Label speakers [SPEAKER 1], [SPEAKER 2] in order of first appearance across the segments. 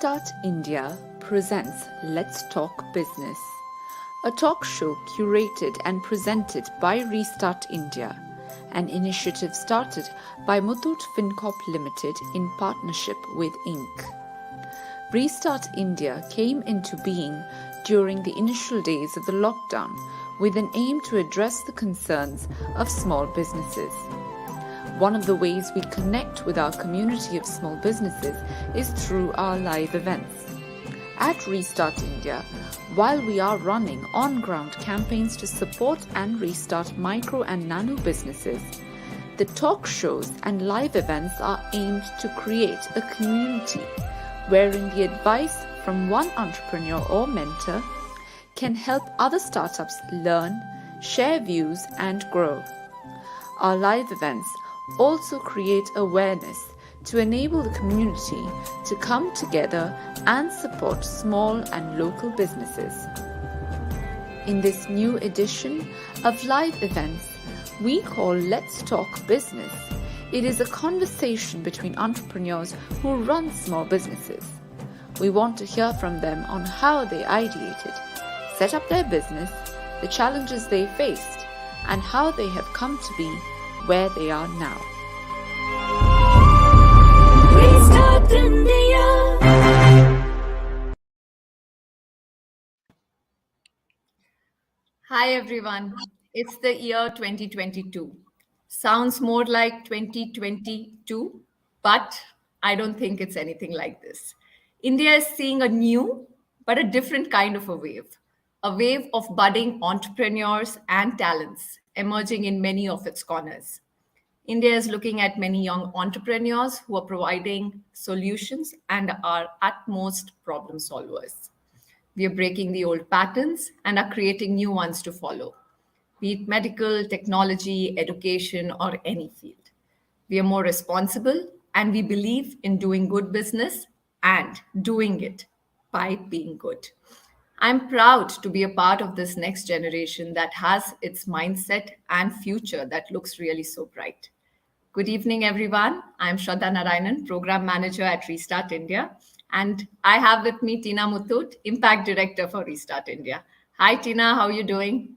[SPEAKER 1] Restart India presents Let's Talk Business, a talk show curated and presented by Restart India, an initiative started by Muthoot FinCorp Limited in partnership with INK. Restart India came into being during the initial days of the lockdown with an aim to address the concerns of small businesses. One of the ways we connect with our community of small businesses is through our live events. At Restart India, while we are running on-ground campaigns to support and restart micro and nano businesses, the talk shows and live events are aimed to create a community wherein the advice from one entrepreneur or mentor can help other startups learn, share views, and grow. Our live events also create awareness to enable the community to come together and support small and local businesses. In this new edition of live events, we call Let's Talk Business. It is a conversation between entrepreneurs who run small businesses. We want to hear from them on how they ideated, set up their business, the challenges they faced, and how they have come to be where they are now. Restart India.
[SPEAKER 2] Hi everyone, it's the year 2022. Sounds more like 2022, but I don't think it's anything like this. India is seeing a new but a different kind of a wave of budding entrepreneurs and talents emerging in many of its corners. India is looking at many young entrepreneurs who are providing solutions and are utmost problem solvers. We are breaking the old patterns and are creating new ones to follow, be it medical, technology, education, or any field. We are more responsible and we believe in doing good business and doing it by being good. I'm proud to be a part of this next generation that has its mindset and future that looks really so bright. Good evening, everyone. I'm Shraddha Narayanan, Program Manager at Restart India. And I have with me Tina Muthoot, Impact Director for Restart India. Hi, Tina. How are you doing?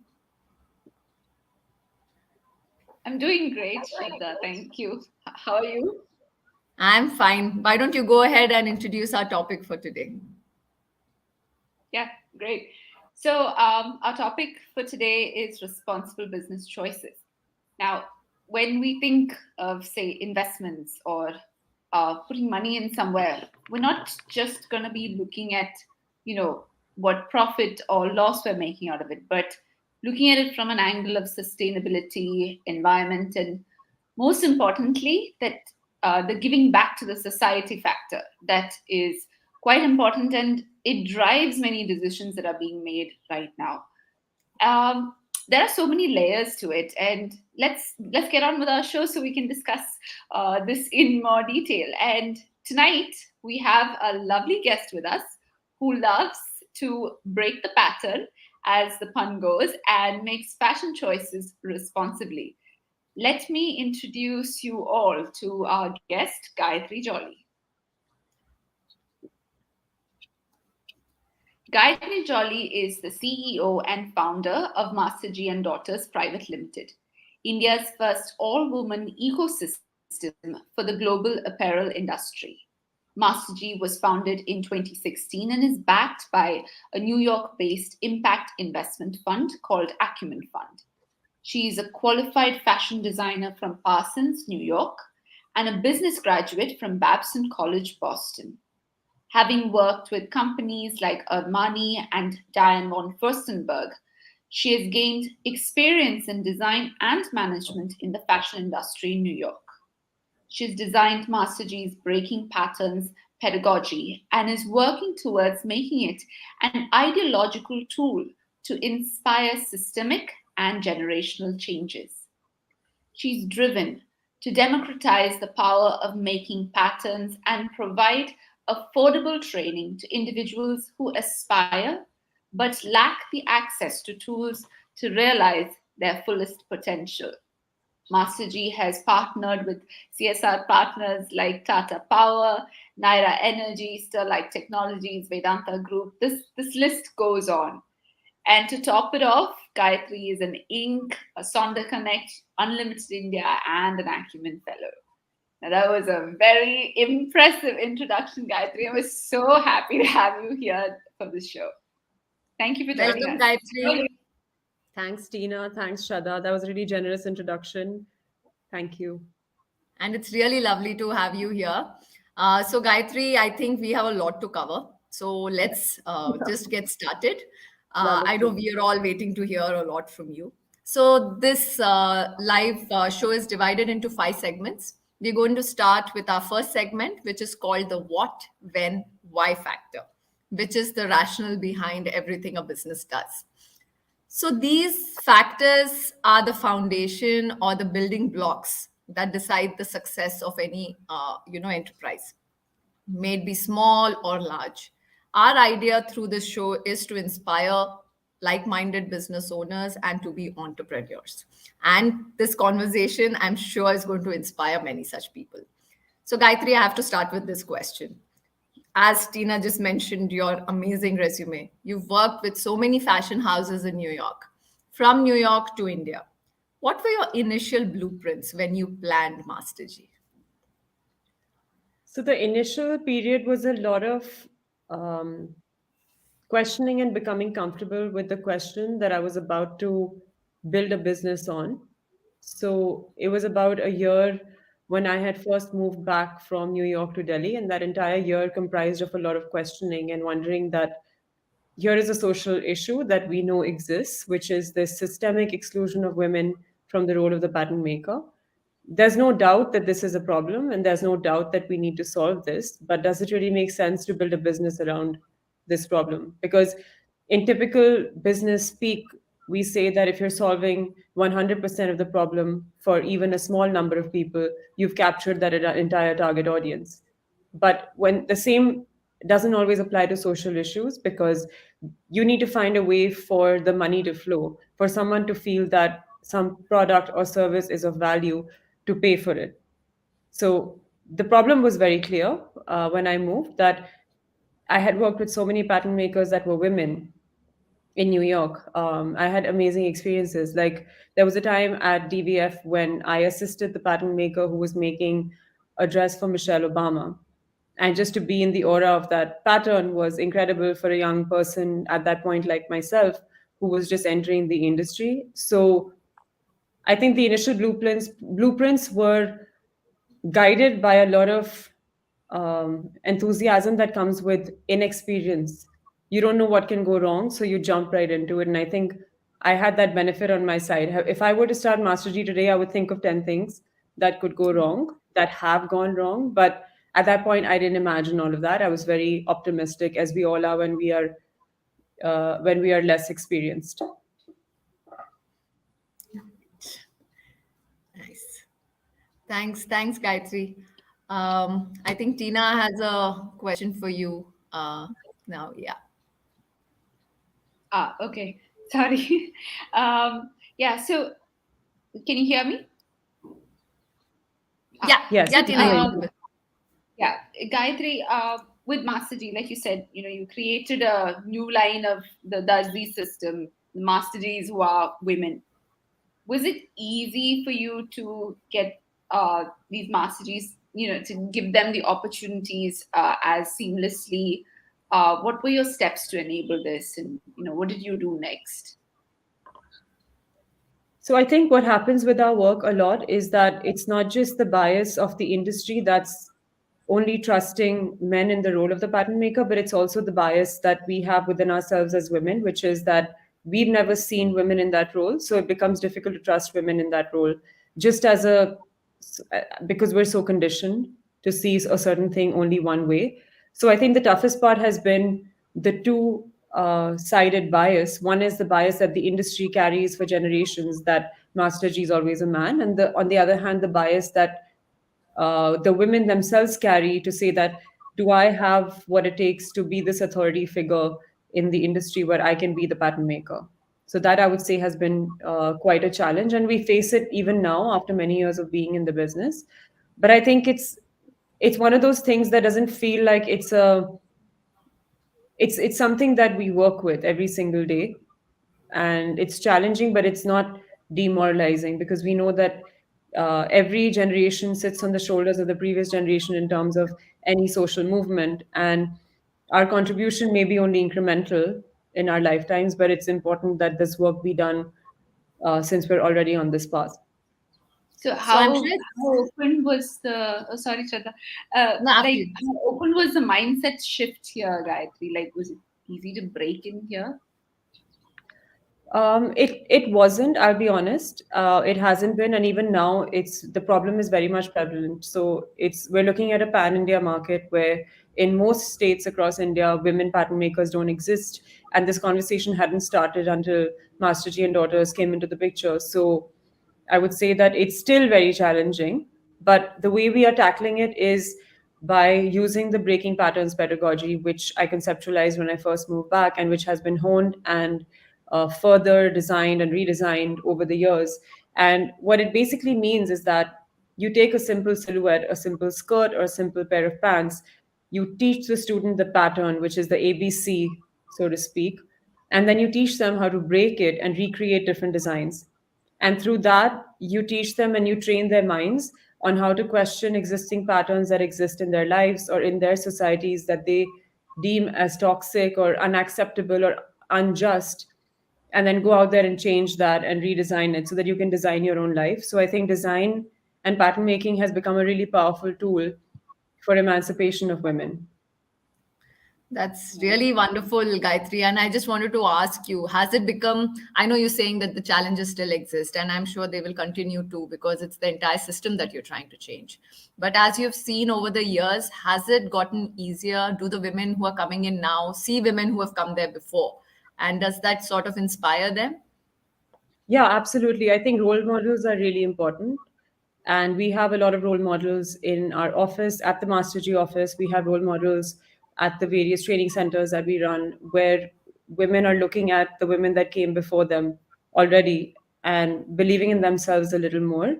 [SPEAKER 3] I'm doing great, Shraddha. Thank you. How are you?
[SPEAKER 2] I'm fine. Why don't you go ahead and introduce our topic for today?
[SPEAKER 3] Yeah, great. So our topic for today is responsible business choices. Now, when we think of, say, investments or putting money in somewhere, we're not just going to be looking at, what profit or loss we're making out of it, but looking at it from an angle of sustainability, environment, and most importantly, that the giving back to the society factor that is quite important, and it drives many decisions that are being made right now. There are so many layers to it, and let's get on with our show so we can discuss this in more detail. And tonight we have a lovely guest with us who loves to break the pattern, as the pun goes, and makes fashion choices responsibly. Let me introduce you all to our guest, Gayathri Jolly. Gayatri Jolly is the CEO and founder of Masterji and Daughters Private Limited, India's first all-woman ecosystem for the global apparel industry. Masterji was founded in 2016 and is backed by a New York-based impact investment fund called Acumen Fund. She is a qualified fashion designer from Parsons, New York, and a business graduate from Babson College, Boston. Having worked with companies like Armani and Diane von Furstenberg, she has gained experience in design and management in the fashion industry in New York. She's designed Masterji's Breaking Patterns Pedagogy and is working towards making it an ideological tool to inspire systemic and generational changes. She's driven to democratize the power of making patterns and provide affordable training to individuals who aspire but lack the access to tools to realize their fullest potential. Masterji has partnered with CSR partners like Tata Power, Naira Energy, Sterlite Technologies, Vedanta Group. This list goes on. And to top it off, Gayatri is an INK, a Sonder Connect, Unlimited India, and an Acumen Fellow. Now, that was a very impressive introduction, Gayatri. I was so happy to have you here for this show. Thank you for joining
[SPEAKER 2] Welcome,
[SPEAKER 3] us.
[SPEAKER 2] Gayatri.
[SPEAKER 4] Thanks, Tina. Thanks, Shraddha. That was a really generous introduction. Thank you.
[SPEAKER 2] And it's really lovely to have you here. So, Gayatri, I think we have a lot to cover. So, let's just get started. I know
[SPEAKER 4] Wonderful.
[SPEAKER 2] we are all waiting to hear a lot from you. So, this live show is divided into 5 segments. We're going to start with our first segment, which is called the what, when, why factor, which is the rationale behind everything a business does. So these factors are the foundation or the building blocks that decide the success of any enterprise, may it be small or large. Our idea through this show is to inspire like-minded business owners and to be entrepreneurs. And this conversation, I'm sure, is going to inspire many such people. So, Gayatri, I have to start with this question. As Tina just mentioned, your amazing resume. You've worked with so many fashion houses in New York, from New York to India. What were your initial blueprints when you planned Mastergy?
[SPEAKER 4] So the initial period was a lot of um, questioning and becoming comfortable with the question that I was about to build a business on. So it was about a year when I had first moved back from New York to Delhi, and that entire year comprised of a lot of questioning and wondering that here is a social issue that we know exists, which is the systemic exclusion of women from the role of the pattern maker. There's no doubt that this is a problem, and there's no doubt that we need to solve this. But does it really make sense to build a business around this problem? Because in typical business speak, we say that if you're solving 100% of the problem for even a small number of people, you've captured that entire target audience. But when the same doesn't always apply to social issues, because you need to find a way for the money to flow, for someone to feel that some product or service is of value to pay for it. So the problem was very clear when I moved, that I had worked with so many pattern makers that were women in New York. I had amazing experiences. Like, there was a time at DVF when I assisted the pattern maker who was making a dress for Michelle Obama. And just to be in the aura of that pattern was incredible for a young person at that point, like myself, who was just entering the industry. So I think the initial blueprints were guided by a lot of enthusiasm that comes with inexperience. You don't know what can go wrong, so you jump right into it. And I think I had that benefit on my side. If I were to start Master G today, I would think of 10 things that could go wrong, that have gone wrong. But at that point, I didn't imagine all of that. I was very optimistic, as we all are when we are less experienced.
[SPEAKER 2] Nice. Thanks, Gayatri. I think Tina has a question for you now. Yeah.
[SPEAKER 3] Okay. Sorry. Yeah, so can you hear me?
[SPEAKER 2] Yeah.
[SPEAKER 4] Yes.
[SPEAKER 2] Yeah, Tina.
[SPEAKER 3] Yeah, Gayatri, with Masterji, like you said, you created a new line of the Darzi system, the Masterjis who are women. Was it easy for you to get these Masterjis, to give them the opportunities as seamlessly? What were your steps to enable this, and what did you do next?
[SPEAKER 4] So I think what happens with our work a lot is that it's not just the bias of the industry that's only trusting men in the role of the pattern maker, but it's also the bias that we have within ourselves as women, which is that we've never seen women in that role. So it becomes difficult to trust women in that role, just as because we're so conditioned to see a certain thing only one way. So I think the toughest part has been the two sided bias. One is the bias that the industry carries for generations, that Master G is always a man, and on the other hand, the bias that the women themselves carry to say that, do I have what it takes to be this authority figure in the industry where I can be the pattern maker? So that I would say has been quite a challenge, and we face it even now after many years of being in the business. But I think it's one of those things that doesn't feel like it's something that we work with every single day, and it's challenging, but it's not demoralizing, because we know that every generation sits on the shoulders of the previous generation in terms of any social movement, and our contribution may be only incremental in our lifetimes, but it's important that this work be done since we're already on this path.
[SPEAKER 3] So
[SPEAKER 2] So I'm
[SPEAKER 3] how
[SPEAKER 2] sure
[SPEAKER 3] open was the sorry, Shraddha,
[SPEAKER 2] no, after
[SPEAKER 3] like
[SPEAKER 2] you.
[SPEAKER 3] how open was the mindset shift here, Gayatri? Like, was it easy to break in here?
[SPEAKER 4] It wasn't. I'll be honest. It hasn't been, and even now, it's the problem is very much prevalent. So we're looking at a pan India market where in most states across India, women pattern makers don't exist, and this conversation hadn't started until Masterji and Daughters came into the picture. So I would say that it's still very challenging, but the way we are tackling it is by using the breaking patterns pedagogy, which I conceptualized when I first moved back, and which has been honed and further designed and redesigned over the years. And what it basically means is that you take a simple silhouette, a simple skirt, or a simple pair of pants, you teach the student the pattern, which is the ABC, so to speak, and then you teach them how to break it and recreate different designs. And through that, you teach them and you train their minds on how to question existing patterns that exist in their lives or in their societies that they deem as toxic or unacceptable or unjust, and then go out there and change that and redesign it so that you can design your own life. So I think design and pattern making has become a really powerful tool for emancipation of women.
[SPEAKER 2] That's really wonderful, Gayatri. And I just wanted to ask you, has it become, I know you're saying that the challenges still exist, and I'm sure they will continue to because it's the entire system that you're trying to change. But as you've seen over the years, has it gotten easier? Do the women who are coming in now see women who have come there before? And does that sort of inspire them?
[SPEAKER 4] Yeah, absolutely. I think role models are really important. And we have a lot of role models in our office, at the Master G office. We have role models at the various training centers that we run, where women are looking at the women that came before them already and believing in themselves a little more.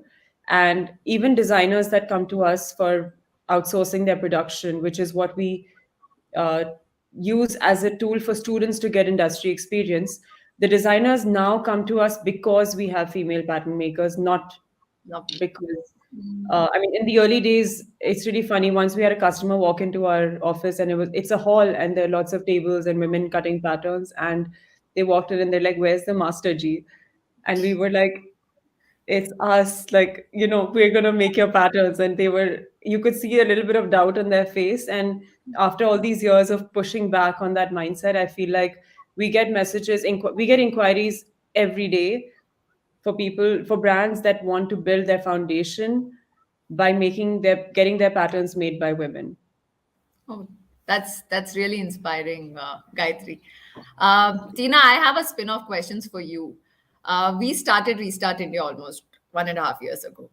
[SPEAKER 4] And even designers that come to us for outsourcing their production, which is what we uh, use as a tool for students to get industry experience. The designers now come to us because we have female pattern makers, not
[SPEAKER 2] Lovely.
[SPEAKER 4] because I mean, in the early days, it's really funny. Once we had a customer walk into our office, and it's a hall, and there are lots of tables and women cutting patterns, and they walked in and they're like, "Where's the master G?" And we were like, it's us, like, we're gonna make your patterns. And you could see a little bit of doubt on their face. And after all these years of pushing back on that mindset, I feel like we get inquiries every day for brands that want to build their foundation by getting their patterns made by women.
[SPEAKER 2] Oh, that's really inspiring, Gayatri. Tina, I have a spin-off questions for you. We started Restart India almost 1.5 years ago,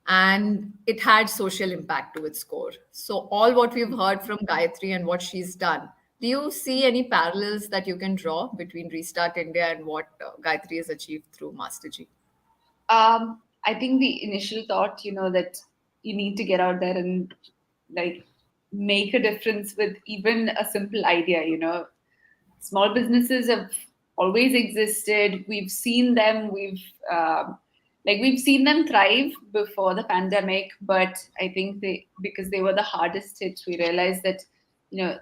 [SPEAKER 2] and it had social impact to its core. So all what we've heard from Gayatri and what she's done, do you see any parallels that you can draw between Restart India and what Gayatri has achieved through Mastergy?
[SPEAKER 3] I think the initial thought, that you need to get out there and like make a difference with even a simple idea. Small businesses have always existed. We've seen them. We've seen them thrive before the pandemic, but I think because they were the hardest hit, we realized that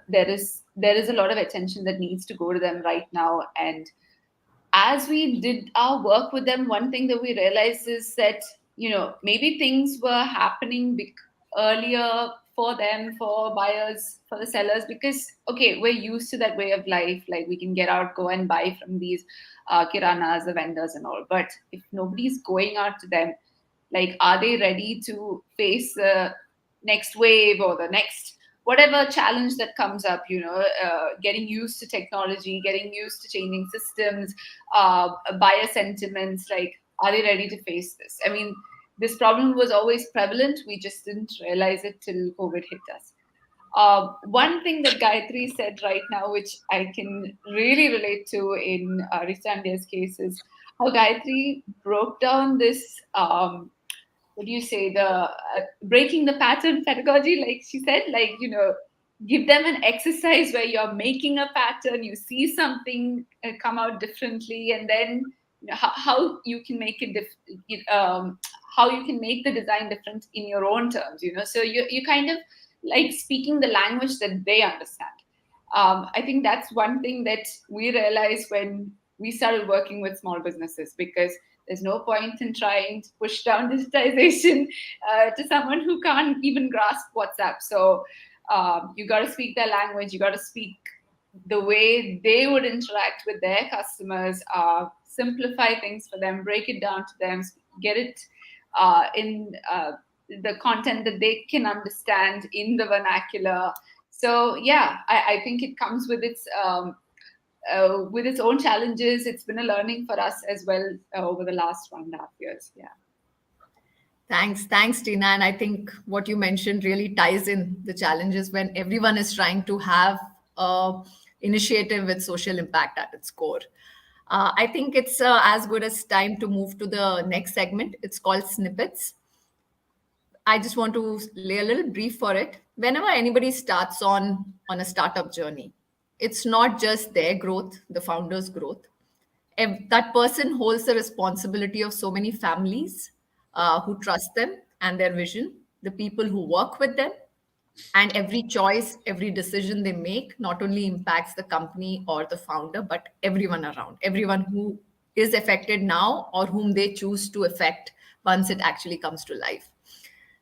[SPEAKER 3] there is a lot of attention that needs to go to them right now. And as we did our work with them, one thing that we realized is that maybe things were happening earlier for them, for buyers, for the sellers, because okay, we're used to that way of life. Like we can get out, go and buy from these kiranas, the vendors, and all. But if nobody's going out to them, like, are they ready to face the next wave or the next whatever challenge that comes up? Getting used to technology, getting used to changing systems, buyer sentiments. Like, are they ready to face this? I mean, this problem was always prevalent. We just didn't realize it till COVID hit us. One thing that Gayatri said right now, which I can really relate to in Ristandia's case, is how Gayatri broke down this. What do you say? The breaking the pattern pedagogy, like she said, like give them an exercise where you're making a pattern, you see something come out differently, and then how you can make it how you can make the design different in your own terms. So you kind of like speaking the language that they understand. I think that's one thing that we realized when we started working with small businesses, because there's no point in trying to push down digitization to someone who can't even grasp WhatsApp. So you got to speak their language. You got to speak the way they would interact with their customers. Simplify things for them, break it down to them, get it in the content that they can understand in the vernacular. So yeah, I think it comes with its own challenges. It's been a learning for us as well over the last 1.5 years. Yeah.
[SPEAKER 2] Thanks, Tina. And I think what you mentioned really ties in the challenges when everyone is trying to have a initiative with social impact at its core. I think it's as good as time to move to the next segment. It's called Snippets. I just want to lay a little brief for it. Whenever anybody starts on a startup journey, it's not just their growth, the founder's growth. That person holds the responsibility of so many families who trust them and their vision, the people who work with them, and every choice, every decision they make not only impacts the company or the founder, but everyone around, everyone who is affected now or whom they choose to affect once it actually comes to life.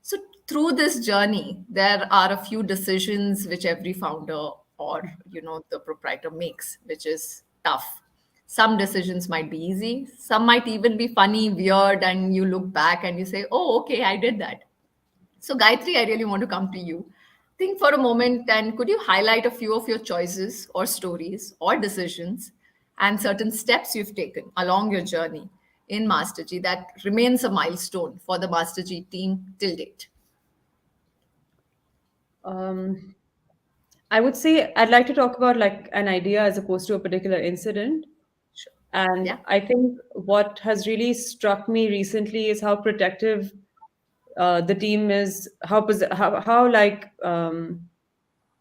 [SPEAKER 2] So through this journey, there are a few decisions which every founder or the proprietor makes, which is tough. Some decisions might be easy, some might even be funny, weird, and you look back and you say, "Oh, okay, I did that." So Gayatri, I really want to come to you. Think for a moment and could you highlight a few of your choices or stories or decisions and certain steps you've taken along your journey in Mastergy that remains a milestone for the Mastergy team till date?
[SPEAKER 4] Um, I would say I'd like to talk about like an idea as opposed to a particular incident.
[SPEAKER 2] Sure.
[SPEAKER 4] And
[SPEAKER 2] Yeah.
[SPEAKER 4] I think what has really struck me recently is how protective the team is, how like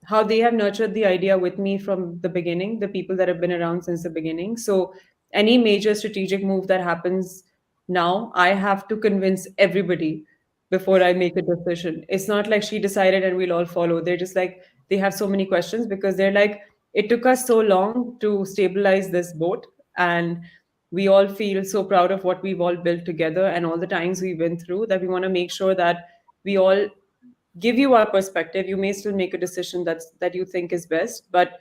[SPEAKER 4] how they have nurtured the idea with me from the beginning, the people that have been around since the beginning. So any major strategic move that happens now, I have to convince everybody before I make a decision. It's not like she decided and we'll all follow. They're just like, they have so many questions because they're like, it took us so long to stabilize this boat. And we all feel so proud of what we've all built together and all the times we've been through that we want to make sure that we all give you our perspective. You may still make a decision that you think is best, but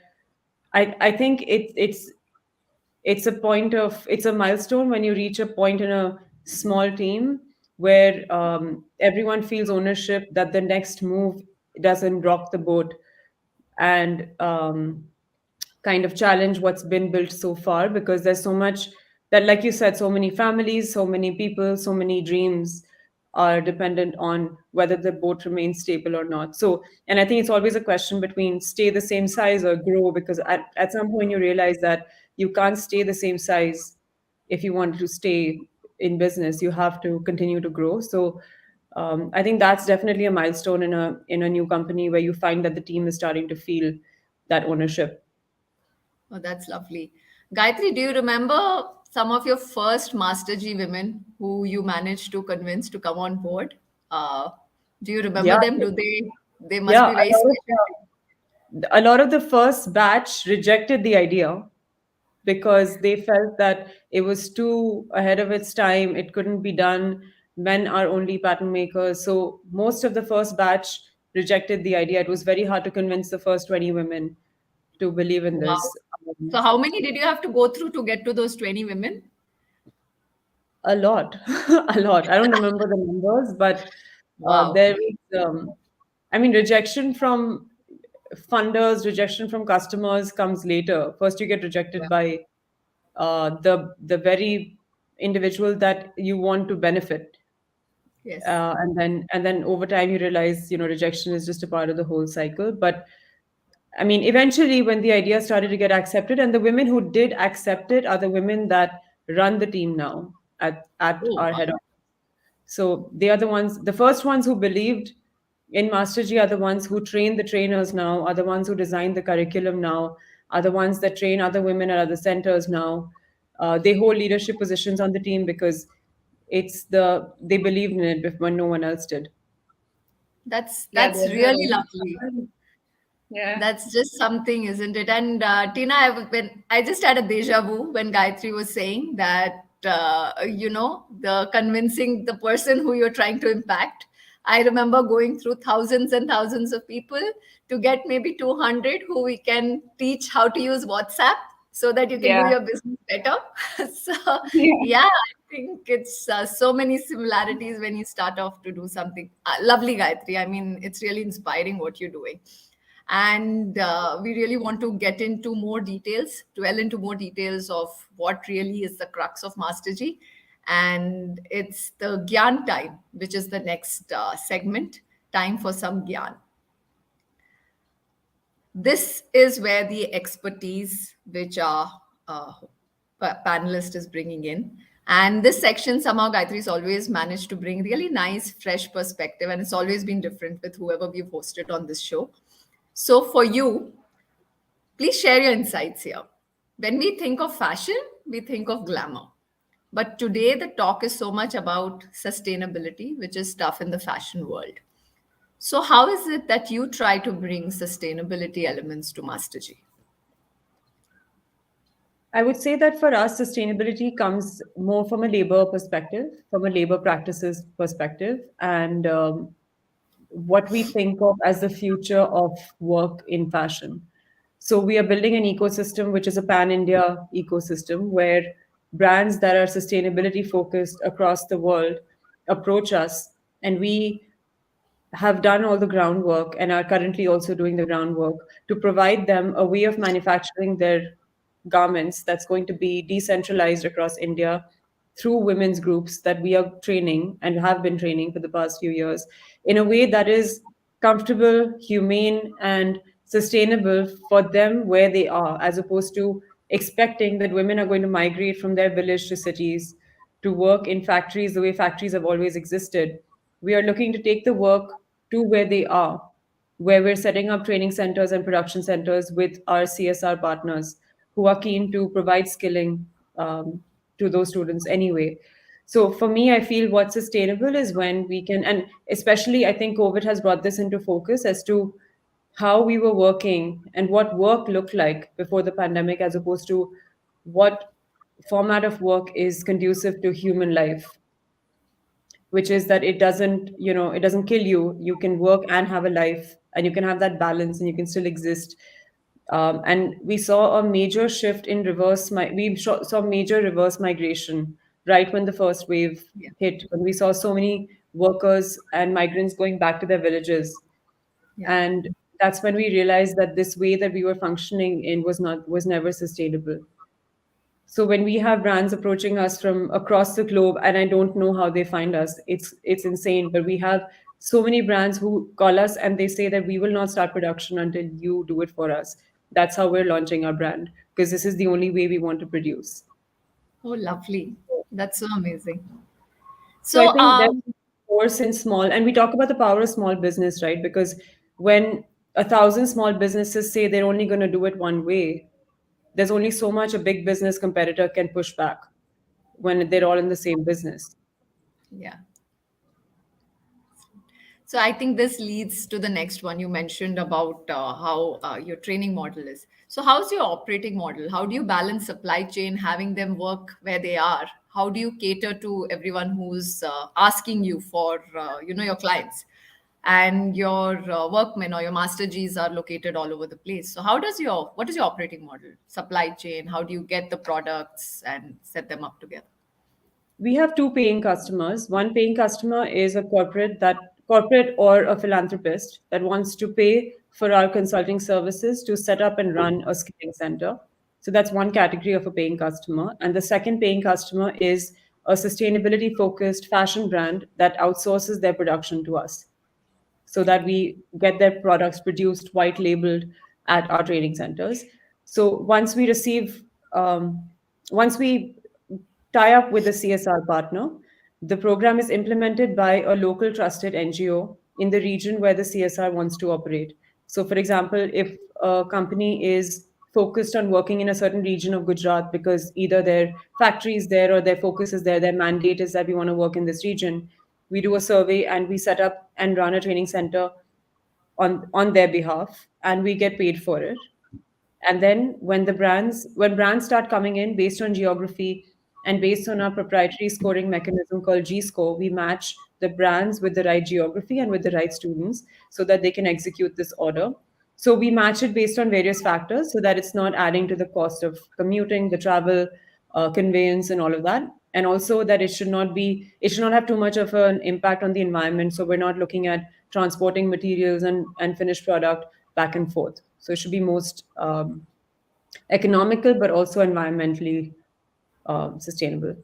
[SPEAKER 4] I think it's a point of it's a milestone when you reach a point in a small team where everyone feels ownership that the next move doesn't rock the boat and kind of challenge what's been built so far, because there's so much that, like you said, so many families, so many people, so many dreams are dependent on whether the boat remains stable or not. So, and I think it's always a question between stay the same size or grow, because at some point you realize that you can't stay the same size if you want to stay in business. You have to continue to grow. So I think that's definitely a milestone in a new company where you find that the team is starting to feel that ownership.
[SPEAKER 2] Oh, that's lovely. Gayatri, do you remember some of your first Master G women who you managed to convince to come on board? Uh, do you remember
[SPEAKER 4] Yeah,
[SPEAKER 2] them? They must
[SPEAKER 4] yeah.
[SPEAKER 2] be very special.
[SPEAKER 4] A lot of the first batch rejected the idea because they felt that it was too ahead of its time. It couldn't be done. Men are only pattern makers. So most of the first batch rejected the idea. It was very hard to convince the first 20 women to believe in
[SPEAKER 2] Wow.
[SPEAKER 4] this.
[SPEAKER 2] So how many did you have to go through to get to those 20 women?
[SPEAKER 4] A lot, a lot. I don't remember the numbers, but
[SPEAKER 2] Wow.
[SPEAKER 4] there is, I mean, rejection from funders, rejection from customers comes later. First, you get rejected by the very individual that you want to benefit.
[SPEAKER 2] Yes.
[SPEAKER 4] And then over time you realize, rejection is just a part of the whole cycle. But I mean, eventually, when the idea started to get accepted, and the women who did accept it are the women that run the team now at
[SPEAKER 2] Oh,
[SPEAKER 4] our
[SPEAKER 2] wow.
[SPEAKER 4] head office. So they are the first ones who believed in Master G are the ones who train the trainers now, are the ones who design the curriculum now, are the ones that train other women at other centers now. They hold leadership positions on the team because they believed in it when no one else did.
[SPEAKER 3] Yeah,
[SPEAKER 2] That's
[SPEAKER 3] they're the
[SPEAKER 2] really
[SPEAKER 3] role
[SPEAKER 2] lovely.
[SPEAKER 3] models. Yeah.
[SPEAKER 2] That's just something, isn't it? And Tina, when I just had a deja vu when Gayatri was saying that, the convincing the person who you're trying to impact. I remember going through thousands and thousands of people to get maybe 200 who we can teach how to use WhatsApp so that you can do
[SPEAKER 3] Yeah.
[SPEAKER 2] your business better. So,
[SPEAKER 3] Yeah.
[SPEAKER 2] yeah, I think it's so many similarities when you start off to do something. Lovely, Gayatri. I mean, it's really inspiring what you're doing. And we really want to get into more details, dwell into more details of what really is the crux of Mastergy. And it's the Gyan time, which is the next segment, time for some Gyan. This is where the expertise which our panelist is bringing in. And this section, somehow Gayatri's always managed to bring really nice, fresh perspective. And it's always been different with whoever we've hosted on this show. So for you, please share your insights here. When we think of fashion, we think of glamour. But today, the talk is so much about sustainability, which is tough in the fashion world. So, how is it that you try to bring sustainability elements to Mastergy?
[SPEAKER 4] I would say that for us, sustainability comes more from a labor perspective, from a labor practices perspective, and what we think of as the future of work in fashion. So we are building an ecosystem which is a pan-India ecosystem where brands that are sustainability focused across the world approach us, and we have done all the groundwork and are currently also doing the groundwork to provide them a way of manufacturing their garments that's going to be decentralized across India through women's groups that we are training and have been training for the past few years in a way that is comfortable, humane, and sustainable for them where they are, as opposed to expecting that women are going to migrate from their village to cities to work in factories the way factories have always existed. We are looking to take the work to where they are, where we're setting up training centers and production centers with our CSR partners who are keen to provide skilling to those students anyway. So for me, I feel what's sustainable is when we can, and especially I think COVID has brought this into focus as to how we were working and what work looked like before the pandemic, as opposed to what format of work is conducive to human life, which is that it doesn't kill you. You can work and have a life, and you can have that balance, and you can still exist. And we saw a major shift in saw major reverse migration right when the first wave
[SPEAKER 2] Yeah.
[SPEAKER 4] hit, when we saw so many workers and migrants going back to their villages.
[SPEAKER 2] Yeah.
[SPEAKER 4] And that's when we realized that this way that we were functioning in was never sustainable. So when we have brands approaching us from across the globe, and I don't know how they find us, it's insane. But we have so many brands who call us and they say that we will not start production until you do it for us. That's how we're launching our brand, because this is the only way we want to produce.
[SPEAKER 2] Oh, lovely. That's so amazing.
[SPEAKER 4] So I
[SPEAKER 2] So,
[SPEAKER 4] think there's force in small, and we talk about the power of small business, right? Because when 1,000 small businesses say they're only going to do it one way, there's only so much a big business competitor can push back when they're all in the same business.
[SPEAKER 2] yeah. So I think this leads to the next one you mentioned about how your training model is. So how's your operating model? How do you balance supply chain, having them work where they are? How do you cater to everyone who's asking you for, your clients? And your workmen or your master Gs are located all over the place. So what is your operating model? Supply chain, how do you get the products and set them up together?
[SPEAKER 4] We have two paying customers. One paying customer is a corporate or a philanthropist that wants to pay for our consulting services to set up and run a skilling center. So that's one category of a paying customer. And the second paying customer is a sustainability focused fashion brand that outsources their production to us so that we get their products produced white labeled at our training centers. So um, once we tie up with a CSR partner, the program is implemented by a local trusted NGO in the region where the CSR wants to operate. So, for example, if a company is focused on working in a certain region of Gujarat because either their factory is there or their focus is there, their mandate is that we want to work in this region, we do a survey and we set up and run a training center on their behalf, and we get paid for it. And then when brands start coming in based on geography and based on our proprietary scoring mechanism called G score, we match the brands with the right geography and with the right students so that they can execute this order. So we match it based on various factors so that it's not adding to the cost of commuting, the travel, conveyance, and all of that. And also that it should not have too much of an impact on the environment. So we're not looking at transporting materials and finished product back and forth. So it should be most economical, but also environmentally sustainable.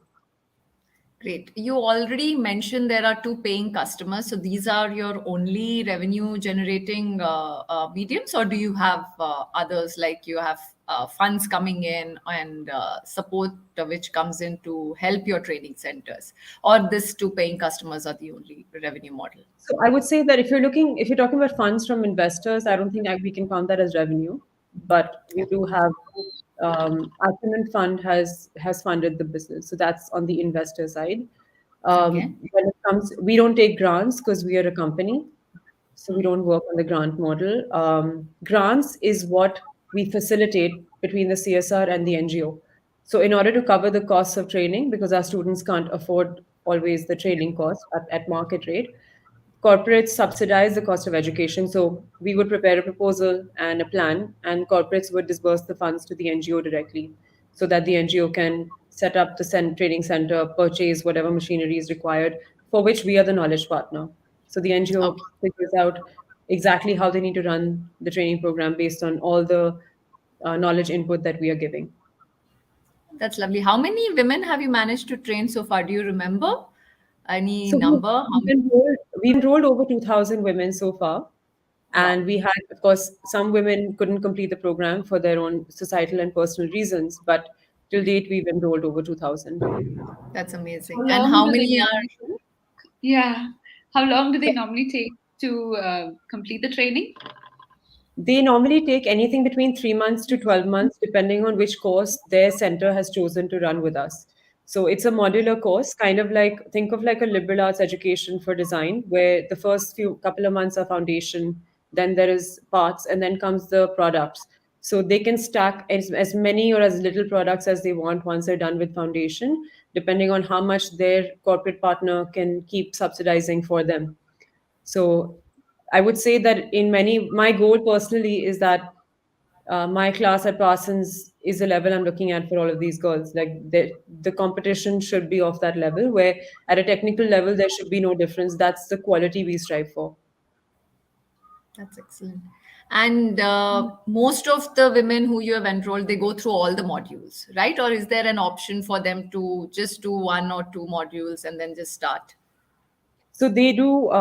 [SPEAKER 2] Great. You already mentioned there are two paying customers. So these are your only revenue generating mediums, or do you have others like you have funds coming in and support which comes in to help your training centers, or these two paying customers are the only revenue model?
[SPEAKER 4] So I would say that if you're talking about funds from investors, I don't think we can count that as revenue, but we do have Acumen Fund has funded the business, so that's on the investor side.
[SPEAKER 2] Okay.
[SPEAKER 4] We don't take grants because we are a company, so we don't work on the grant model. Grants is what we facilitate between the CSR and the NGO. So in order to cover the costs of training, because our students can't afford always the training cost at market rate, corporates subsidize the cost of education. So we would prepare a proposal and a plan, and corporates would disburse the funds to the NGO directly so that the NGO can set up the training center, purchase whatever machinery is required, for which we are the knowledge partner. So the NGO
[SPEAKER 2] Okay.
[SPEAKER 4] figures out exactly how they need to run the training program based on all the knowledge input that we are giving.
[SPEAKER 2] That's lovely. How many women have you managed to train so far? Do you remember any
[SPEAKER 4] So
[SPEAKER 2] number?
[SPEAKER 4] we've enrolled over 2,000 women so far.
[SPEAKER 2] Wow,
[SPEAKER 4] And we had, of course, some women couldn't complete the program for their own societal and personal reasons, but till date, we've enrolled over 2,000.
[SPEAKER 2] that's
[SPEAKER 3] How
[SPEAKER 2] amazing. And
[SPEAKER 3] long
[SPEAKER 2] how
[SPEAKER 3] do they
[SPEAKER 2] many are?
[SPEAKER 3] normally take? Yeah. How long do they normally take to complete the training?
[SPEAKER 4] They normally take anything between 3 months to 12 months, depending on which course their center has chosen to run with us. So it's a modular course, kind of like think of like a liberal arts education for design, where the first few couple of months are foundation, then there is parts, and then comes the products. So they can stack as many or as little products as they want once they're done with foundation, depending on how much their corporate partner can keep subsidizing for them. So I would say that my goal personally is that my class at Parsons is the level I'm looking at for all of these girls. Like the competition should be of that level, where at a technical level there should be no difference. That's the quality we strive for.
[SPEAKER 2] That's excellent. And most of the women who you have enrolled, they go through all the modules, right? Or is there an option for them to just do one or two modules and then just start?
[SPEAKER 4] So they do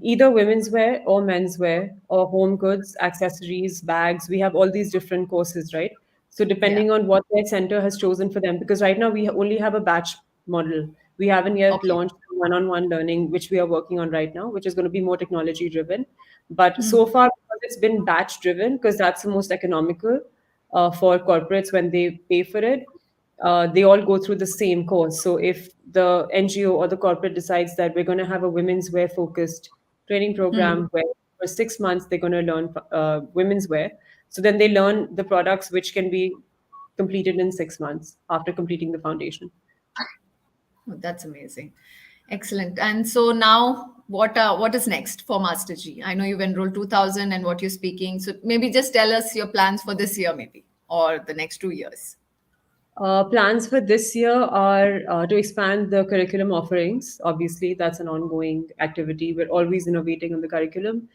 [SPEAKER 4] either women's wear or men's wear or home goods, accessories, bags. We have all these different courses, right? So
[SPEAKER 2] Yeah.
[SPEAKER 4] depending on what their center has chosen for them, because right now we only have a batch model. We haven't yet
[SPEAKER 2] Okay.
[SPEAKER 4] launched one-on-one learning, which we are working on right now, which is going to be more technology driven. But so far, because it's been batch driven, because that's the most economical for corporates when they pay for it, they all go through the same course. So if the NGO or the corporate decides that we're going to have a women's wear focused training program where for 6 months they're going to learn women's wear, so then they learn the products which can be completed in 6 months after completing the foundation.
[SPEAKER 2] Oh, that's amazing. Excellent. And so now what is next for Master G? I know you've enrolled 2000 and what you're speaking. So maybe just tell us your plans for this year maybe or the next 2 years.
[SPEAKER 4] Plans for this year are to expand the curriculum offerings. Obviously, that's an ongoing activity. We're always innovating on the curriculum.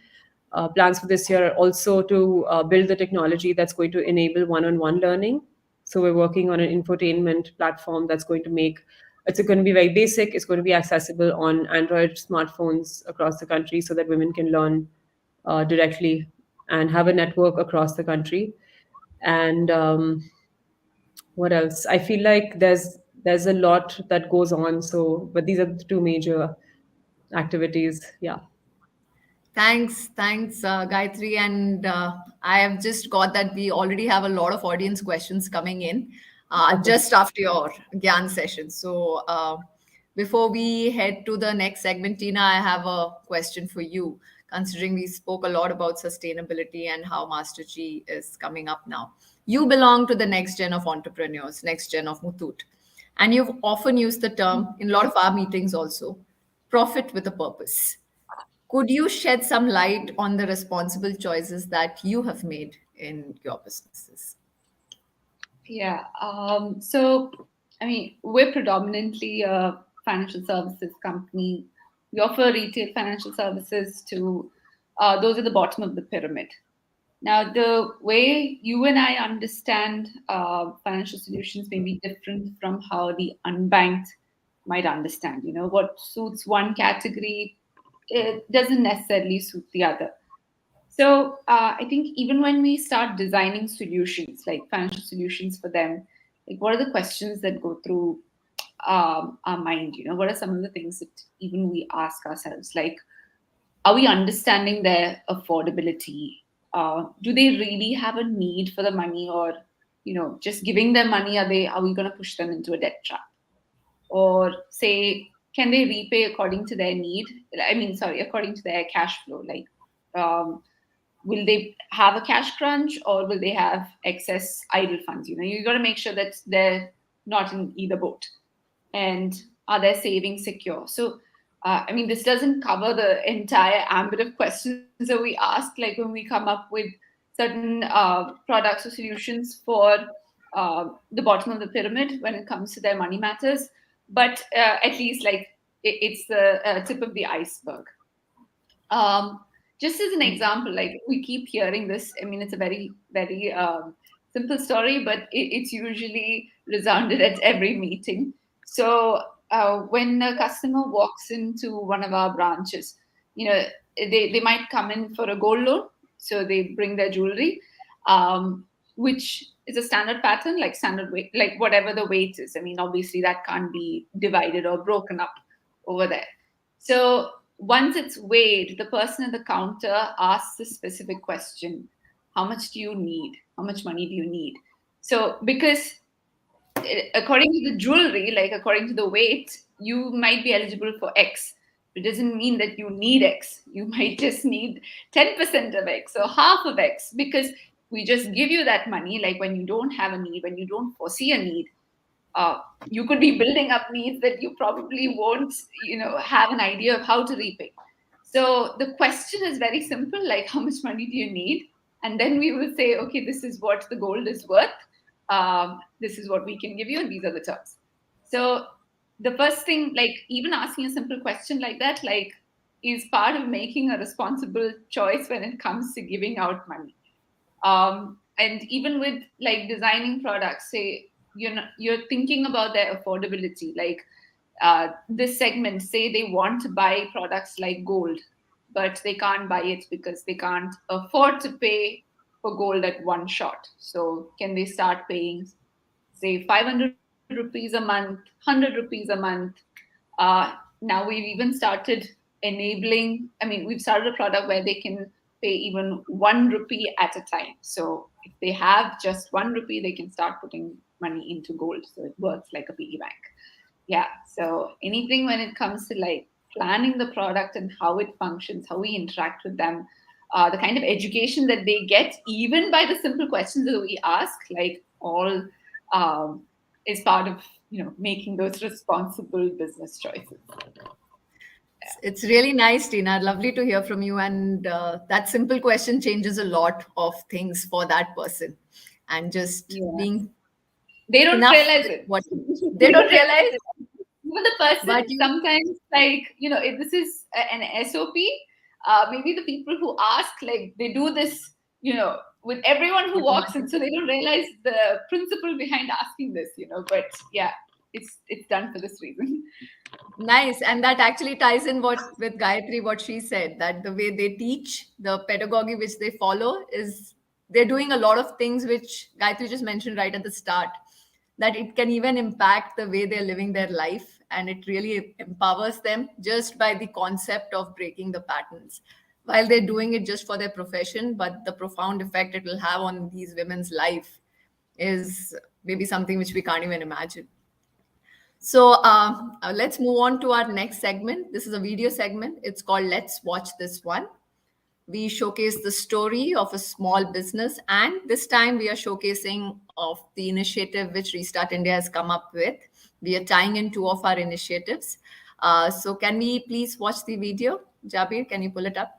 [SPEAKER 4] Plans for this year are also to build the technology that's going to enable one-on-one learning. So we're working on an infotainment platform that's going to make It's going to be very basic. It's going to be accessible on Android smartphones across the country so that women can learn directly and have a network across the country. And what else? I feel like there's a lot that goes on. So, but these are the two major activities. Yeah.
[SPEAKER 2] Thanks, Gayatri. And I have just got that we already have a lot of audience questions coming in
[SPEAKER 4] Okay.
[SPEAKER 2] just after your Gyan session. So before we head to the next segment, Tina, I have a question for you. Considering we spoke a lot about sustainability and how Master G is coming up now, you belong to the next gen of entrepreneurs, next gen of Muthoot, and you've often used the term in a lot of our meetings also, profit with a purpose. Could you shed some light on the responsible choices that you have made in your businesses?
[SPEAKER 3] Yeah. So, I mean, we're predominantly a financial services company. We offer retail financial services to those at the bottom of the pyramid. Now, the way you and I understand financial solutions may be different from how the unbanked might understand. You know, what suits one category, it doesn't necessarily suit the other. So I think even when we start designing solutions, like financial solutions for them, like what are the questions that go through our mind? You know, what are some of the things that even we ask ourselves? Like, are we understanding their affordability? Do they really have a need for the money, or just giving them money? Are we going to push them into a debt trap? Or say, can they repay according to their need? I mean, sorry, according to their cash flow. Like, will they have a cash crunch, or will they have excess idle funds? You got to make sure that they're not in either boat. And are their savings secure? So I mean, this doesn't cover the entire ambit of questions that we ask, like when we come up with certain products or solutions for the bottom of the pyramid when it comes to their money matters. But at least, like, it's the tip of the iceberg. Just as an example, like we keep hearing this. I mean, it's a very, very simple story, but it's usually resounded at every meeting. So when a customer walks into one of our branches, they might come in for a gold loan. So they bring their jewelry, which is a standard pattern, like standard weight, like whatever the weight is. I mean, obviously that can't be divided or broken up over there. So once it's weighed, the person at the counter asks a specific question: how much do you need? How much money do you need? So because according to the jewelry, like according to the weight, you might be eligible for X. It doesn't mean that you need X. You might just need 10% of X or half of X, because we just give you that money, like when you don't have a need, when you don't foresee a need. You could be building up needs that you probably won't, have an idea of how to repay. So the question is very simple, like how much money do you need? And then we will say, okay, this is what the gold is worth. This is what we can give you, and these are the terms. So the first thing, like even asking a simple question like that, like is part of making a responsible choice when it comes to giving out money. And even with like designing products, say you're thinking about their affordability. Like this segment, say they want to buy products like gold, but they can't buy it because they can't afford to pay for gold at one shot. So can they start paying, say, 500 rupees a month, 100 rupees a month? Now we've even started enabling, I mean, we've started a product where they can pay even 1 rupee at a time. So if they have just 1 rupee, they can start putting money into gold. So it works like a piggy bank. Yeah. So anything when it comes to like planning the product and how it functions, how we interact with them, the kind of education that they get, even by the simple questions that we ask, like all is part of making those responsible business choices.
[SPEAKER 2] It's really nice, Tina. Lovely to hear from you. And that simple question changes a lot of things for that person. And just being
[SPEAKER 3] they don't
[SPEAKER 2] enough
[SPEAKER 3] realize it.
[SPEAKER 2] What they don't realize it.
[SPEAKER 3] Even the person sometimes, like, if this is an SOP, maybe the people who ask, like, they do this, with everyone who walks in, so they don't realize the principle behind asking this, but yeah. it's done for this reason.
[SPEAKER 2] Nice. And that actually ties in with Gayatri, what she said, that the way they teach, the pedagogy which they follow is they're doing a lot of things which Gayatri just mentioned right at the start, that it can even impact the way they're living their life. And it really empowers them just by the concept of breaking the patterns. While they're doing it just for their profession, but the profound effect it will have on these women's life is maybe something which we can't even imagine. So let's move on to our next segment. This is a video segment. It's called Let's Watch This One. We showcase the story of a small business, and this time we are showcasing of the initiative which Restart India has come up with. We are tying in two of our initiatives. So can we please watch the video? Jabir, can you pull it up?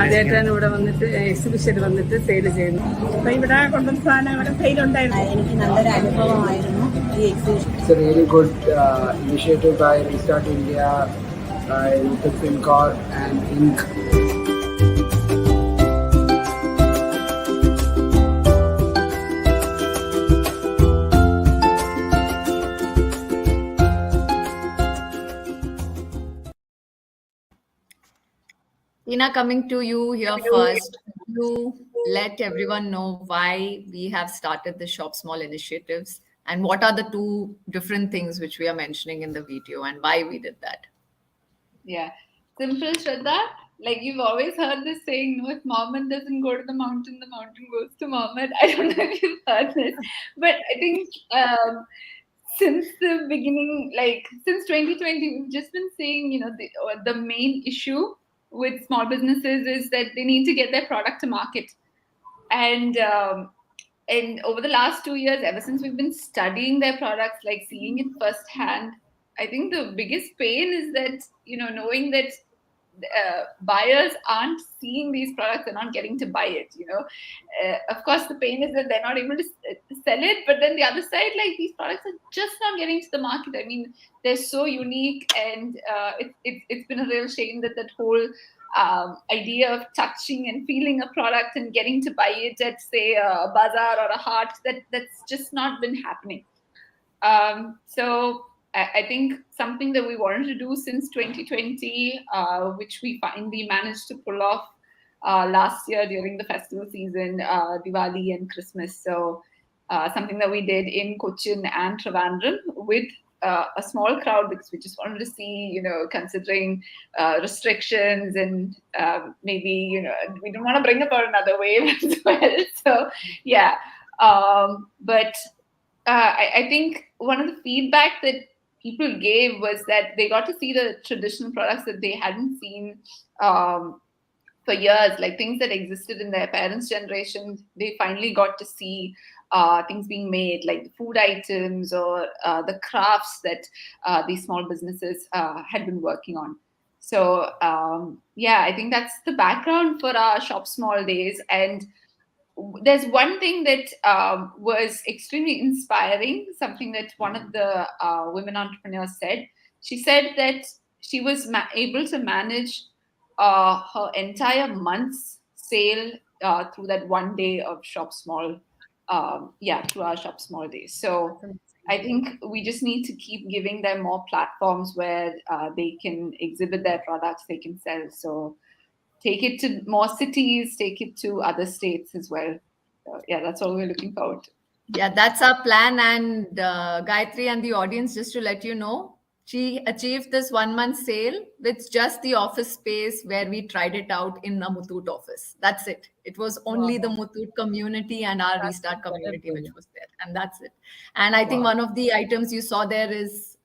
[SPEAKER 5] ആദ്യമായിട്ടാണ് ഇവിടെ വന്നിട്ട് exhibition വന്നിട്ട് sale ചെയ്യുന്നു. അപ്പൊ ഇവിടെ കൊണ്ടുവന്ന സാധനം ഇവിടെ സെയിലുണ്ടായിരുന്നു.
[SPEAKER 6] എനിക്ക് നല്ലൊരു അനുഭവമായിരുന്നു ഈ exhibition.
[SPEAKER 7] It's a really good initiative by Restart India, by Muthoot FinCorp and INK.
[SPEAKER 2] Tina, coming to you here first. You let everyone know why we have started the Shop Small initiatives and what are the two different things which we are mentioning in the video and why we did that.
[SPEAKER 3] Yeah, simple, Shraddha. Like you've always heard this saying, no, if Mohammed doesn't go to the mountain goes to Mohammed. I don't know if you've heard this, but I think since the beginning, like since 2020, we've just been saying, the main issue with small businesses is that they need to get their product to market. And over the last 2 years, ever since we've been studying their products, like seeing it firsthand, I think the biggest pain is that, knowing that buyers aren't seeing these products, they're not getting to buy it, Of course, the pain is that they're not able to sell it, but then the other side, like these products are just not getting to the market. I mean, they're so unique, and it's been a real shame that whole idea of touching and feeling a product and getting to buy it at, say, a bazaar or a hart, that's just not been happening. So I think something that we wanted to do since 2020, which we finally managed to pull off last year during the festival season, Diwali and Christmas. So something that we did in Cochin and Trivandrum with a small crowd, because we just wanted to see, considering restrictions and maybe, we don't want to bring about another wave as well. So yeah, but I think one of the feedback that people gave was that they got to see the traditional products that they hadn't seen for years, like things that existed in their parents' generation. They finally got to see things being made, like the food items or the crafts that these small businesses had been working on. So yeah, I think that's the background for our Shop Small days. And there's one thing that was extremely inspiring, something that one of the women entrepreneurs said. She said that she was able to manage her entire month's sale through that one day of Shop Small, through our Shop Small days. So I think we just need to keep giving them more platforms where they can exhibit their products, they can sell. So take it to more cities, take it to other states as well. Yeah, that's all we're looking forward to.
[SPEAKER 2] Yeah, that's our plan. And Gayatri and the audience, just to let you know, she achieved this 1 month sale with just the office space where we tried it out in the Muthoot office. That's it. It was only the Muthoot community and our Restart community which was there. And that's it. And I think one of the items you saw there is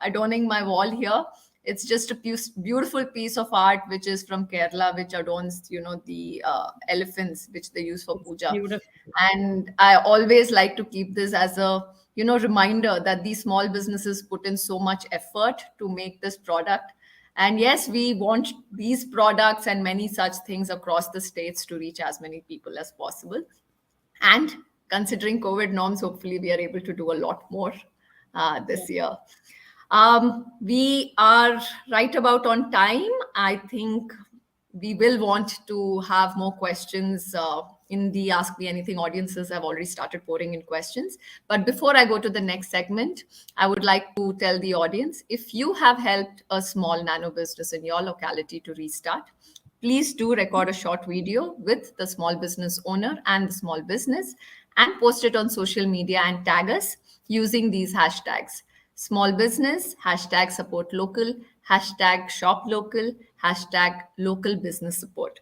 [SPEAKER 2] adorning my wall here It's just a beautiful piece of art which is from Kerala, which adorns, the elephants which they use for
[SPEAKER 4] It's
[SPEAKER 2] puja.
[SPEAKER 4] beautiful.
[SPEAKER 2] And I always like to keep this as a reminder that these small businesses put in so much effort to make this product. And yes, we want these products and many such things across the states to reach as many people as possible. And considering COVID norms, hopefully we are able to do a lot more this year. We are right about on time. I think we will want to have more questions in the Ask Me Anything audiences. Have already started pouring in questions. But before I go to the next segment, I would like to tell the audience, if you have helped a small nano business in your locality to restart, please do record a short video with the small business owner and the small business and post it on social media and tag us using these hashtags: small business, hashtag support local, hashtag shop local, hashtag local business support.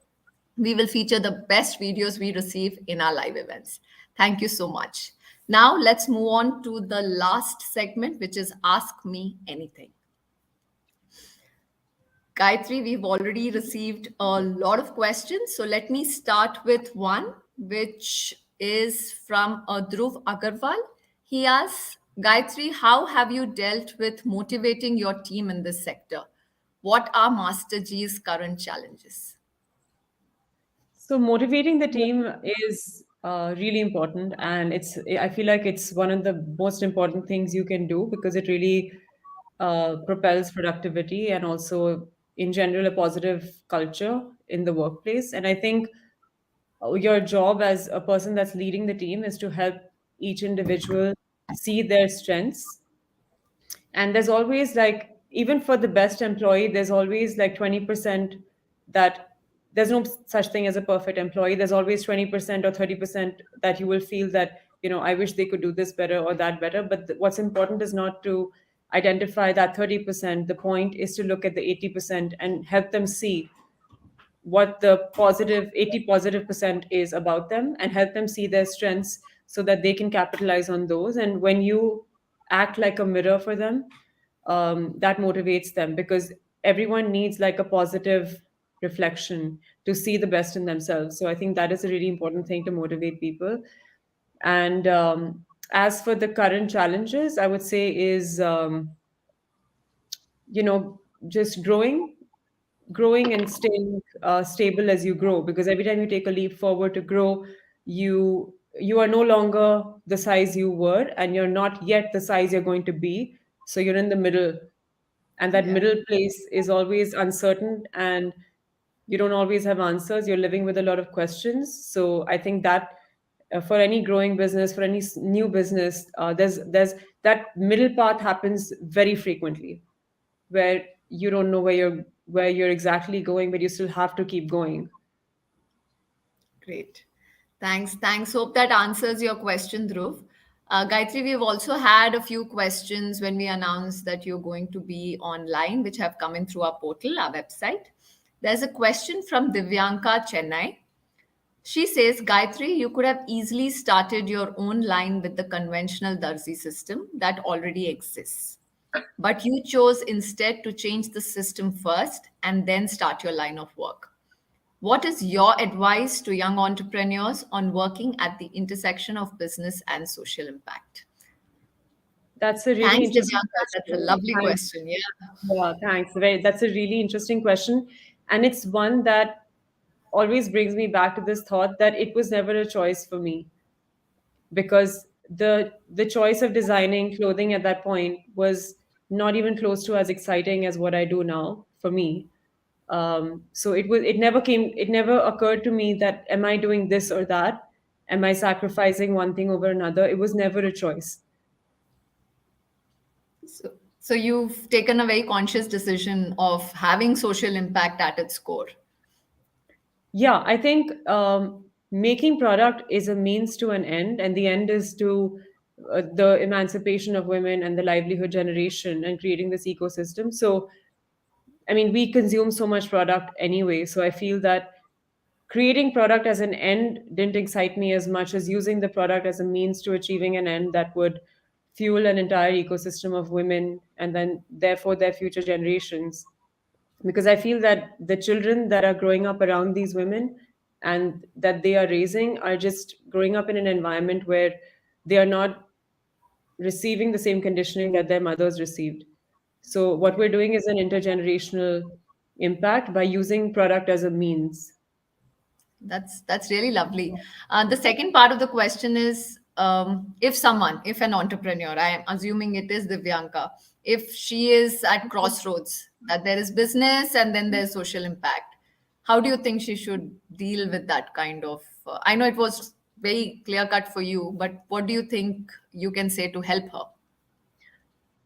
[SPEAKER 2] We will feature the best videos we receive in our live events. Thank you so much. Now let's move on to the last segment, which is Ask Me Anything. Gayatri, we've already received a lot of questions. So let me start with one, which is from Dhruv Agarwal. He asks, Gayatri, how have you dealt with motivating your team in this sector? What are Master G's current challenges?
[SPEAKER 4] So motivating the team is really important, and I feel like it's one of the most important things you can do because it really propels productivity and also, in general, a positive culture in the workplace. And I think your job as a person that's leading the team is to help each individual see their strengths. And there's always like, even for the best employee, there's always like 20% that there's no such thing as a perfect employee. There's always 20% or 30% that you will feel that, I wish they could do this better or that better. But what's important is not to identify that 30%. The point is to look at the 80% and help them see what the positive 80 positive percent is about them and help them see their strengths so that they can capitalize on those. And when you act like a mirror for them, that motivates them because everyone needs like a positive reflection to see the best in themselves. So I think that is a really important thing to motivate people. And as for the current challenges, I would say is just growing and staying stable as you grow, because every time you take a leap forward to grow, you are no longer the size you were and you're not yet the size you're going to be. So you're in the middle, and that
[SPEAKER 2] Yeah.
[SPEAKER 4] middle place is always uncertain, and you don't always have answers. You're living with a lot of questions. So I think that for any growing business, for any new business, there's that middle path happens very frequently, where you don't know where you're exactly going, but you still have to keep going.
[SPEAKER 2] Great. Thanks. Thanks. Hope that answers your question, Dhruv. Gayatri, we've also had a few questions when we announced that you're going to be online, which have come in through our portal, our website. There's a question from Divyanka Chennai. She says, Gayatri, you could have easily started your own line with the conventional Darzi system that already exists. But you chose instead to change the system first and then start your line of work. What is your advice to young entrepreneurs on working at the intersection of business and social impact?
[SPEAKER 4] That's a really
[SPEAKER 2] Thanks,
[SPEAKER 4] interesting
[SPEAKER 2] Divyanka. That's a
[SPEAKER 4] question.
[SPEAKER 2] lovely
[SPEAKER 4] Thanks.
[SPEAKER 2] question. Yeah.
[SPEAKER 4] Yeah, thanks. That's a really interesting question. And it's one that always brings me back to this thought that it was never a choice for me, because the choice of designing clothing at that point was not even close to as exciting as what I do now for me. So it never occurred to me that am I doing this or that? Am I sacrificing one thing over another? It was never a choice.
[SPEAKER 2] So you've taken a very conscious decision of having social impact at its core.
[SPEAKER 4] Yeah, I think making product is a means to an end, and the end is to the emancipation of women and the livelihood generation and creating this ecosystem. So, I mean, we consume so much product anyway. So I feel that creating product as an end didn't excite me as much as using the product as a means to achieving an end that would fuel an entire ecosystem of women and then therefore their future generations. Because I feel that the children that are growing up around these women and that they are raising are just growing up in an environment where they are not receiving the same conditioning that their mothers received. So what we're doing is an intergenerational impact by using product as a means.
[SPEAKER 2] That's really lovely. The second part of the question is, if an entrepreneur, I am assuming it is Divyanka, if she is at crossroads, that there is business and then there's social impact, how do you think she should deal with that kind of? I know it was very clear cut for you, but what do you think you can say to help her?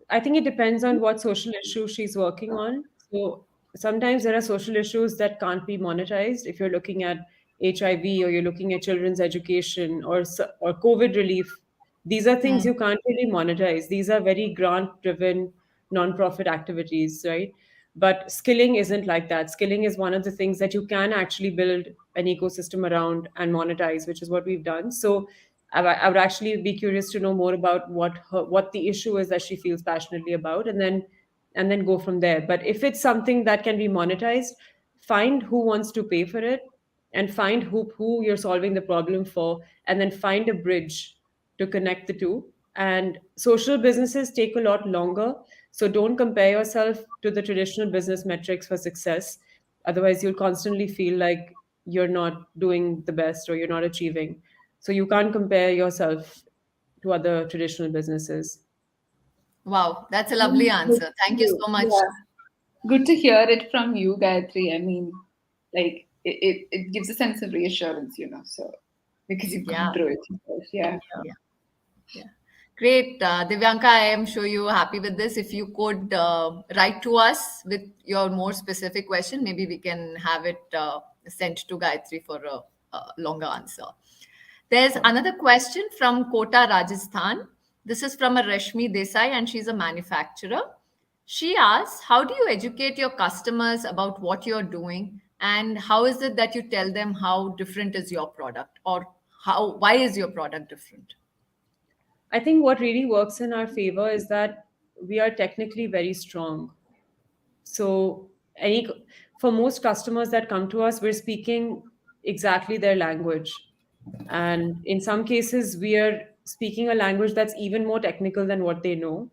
[SPEAKER 4] I think it depends on what social issue she's working on. So sometimes there are social issues that can't be monetized. If you're looking at HIV or you're looking at children's education or COVID relief, these are things you can't really monetize. These are very grant-driven nonprofit activities, right? But skilling isn't like that. Skilling is one of the things that you can actually build an ecosystem around and monetize, which is what we've done. So I would actually be curious to know more about what the issue is that she feels passionately about, and then go from there. But if it's something that can be monetized, find who wants to pay for it, and find who you're solving the problem for, and then find a bridge to connect the two. And social businesses take a lot longer, so don't compare yourself to the traditional business metrics for success. Otherwise, you'll constantly feel like you're not doing the best or you're not achieving. So you can't compare yourself to other traditional businesses.
[SPEAKER 2] Wow, that's a lovely
[SPEAKER 3] Good
[SPEAKER 2] answer. Thank you
[SPEAKER 3] to-
[SPEAKER 2] so much.
[SPEAKER 3] Yeah. Good to hear it from you, Gayatri. I mean, like it gives a sense of reassurance, so because you've
[SPEAKER 2] Yeah.
[SPEAKER 3] gone through it. Yeah.
[SPEAKER 2] Yeah. Great. Divyanka, I am sure you're happy with this. If you could write to us with your more specific question, maybe we can have it sent to Gayatri for a longer answer. There's another question from Kota, Rajasthan. This is from a Rashmi Desai, and she's a manufacturer. She asks, how do you educate your customers about what you're doing, and how is it that you tell them how different is your product, or why is your product different?
[SPEAKER 4] I think what really works in our favor is that we are technically very strong. So any for most customers that come to us, we're speaking exactly their language. And in some cases, we are speaking a language that's even more technical than what they know.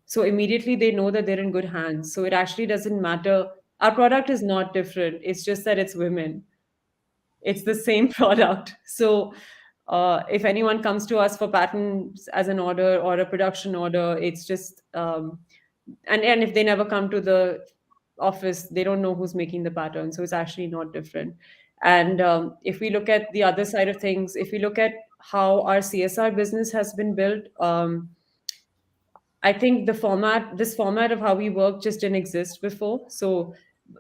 [SPEAKER 4] So immediately they know that they're in good hands. So it actually doesn't matter. Our product is not different. It's just that it's women. It's the same product. So if anyone comes to us for patents as an order or a production order, it's just and if they never come to the office, they don't know who's making the pattern. So it's actually not different. And if we look at the other side of things, if we look at how our CSR business has been built, I think this format of how we work just didn't exist before. So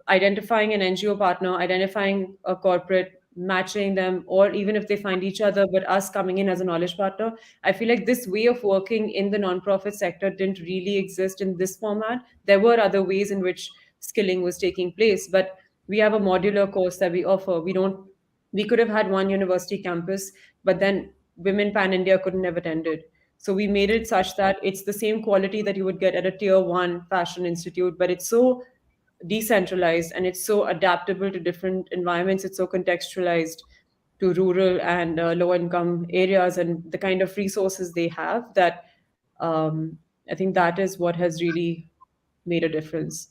[SPEAKER 4] identifying an NGO partner, identifying a corporate, matching them, or even if they find each other, but us coming in as a knowledge partner, I feel like this way of working in the nonprofit sector didn't really exist in this format. There were other ways in which skilling was taking place, but we have a modular course that we offer. We could have had one university campus, but then Women Pan India couldn't have attended. So we made it such that it's the same quality that you would get at a tier one fashion institute, but it's so decentralized and it's so adaptable to different environments. It's so contextualized to rural and low income areas and the kind of resources they have that I think that is what has really made a difference.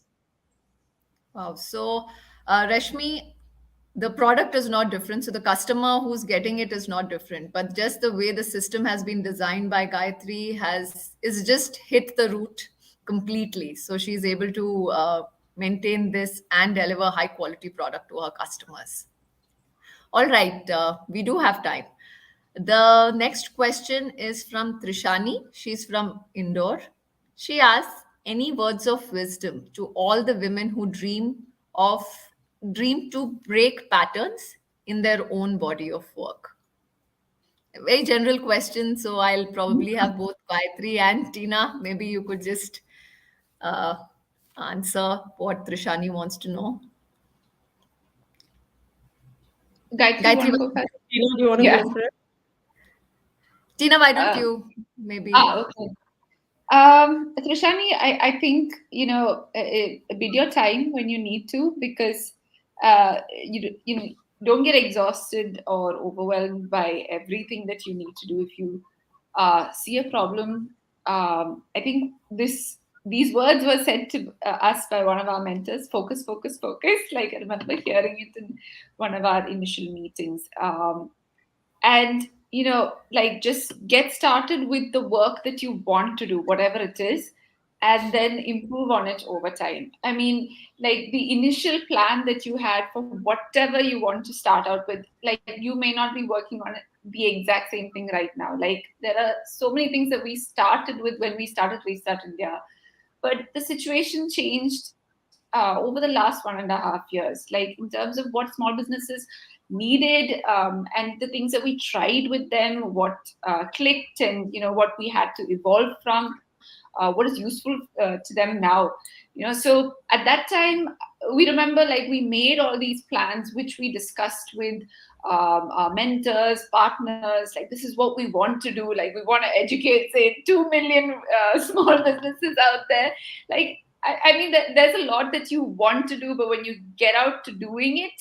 [SPEAKER 2] Wow. So, Rashmi, the product is not different. So the customer who's getting it is not different, but just the way the system has been designed by Gayatri is just hit the root completely. So she's able to maintain this and deliver high quality product to her customers. All right, we do have time. The next question is from Trishani. She's from Indore. She asks, any words of wisdom to all the women who dream to break patterns in their own body of work? A very general question, so I'll probably have both Gayatri and Tina. Maybe you could just uh, answer what Trishani wants to know.
[SPEAKER 3] Gayatri, you want to
[SPEAKER 2] Gayatri,
[SPEAKER 3] go first?
[SPEAKER 4] Do you want to
[SPEAKER 3] Yeah.
[SPEAKER 4] go for it?
[SPEAKER 2] Tina, why don't you maybe?
[SPEAKER 3] Okay. Trishani, I think, bid your time when you need to, because you don't get exhausted or overwhelmed by everything that you need to do. If you see a problem, I think these words were said to us by one of our mentors: focus, focus, focus. Like, I remember hearing it in one of our initial meetings. And like, just get started with the work that you want to do, whatever it is, and then improve on it over time. I mean, like, the initial plan that you had for whatever you want to start out with, like, you may not be working on it, the exact same thing right now. Like, there are so many things that we started with when we started Restart India, but the situation changed over the last 1.5 years, like, in terms of what small businesses needed, and the things that we tried with them, what clicked, and what we had to evolve from, what is useful to them now. So at that time, we remember, like, we made all these plans which we discussed with our mentors, partners. Like, this is what we want to do. Like, we want to educate, say, 2 million small businesses out there. Like, I mean, there's a lot that you want to do, but when you get out to doing it,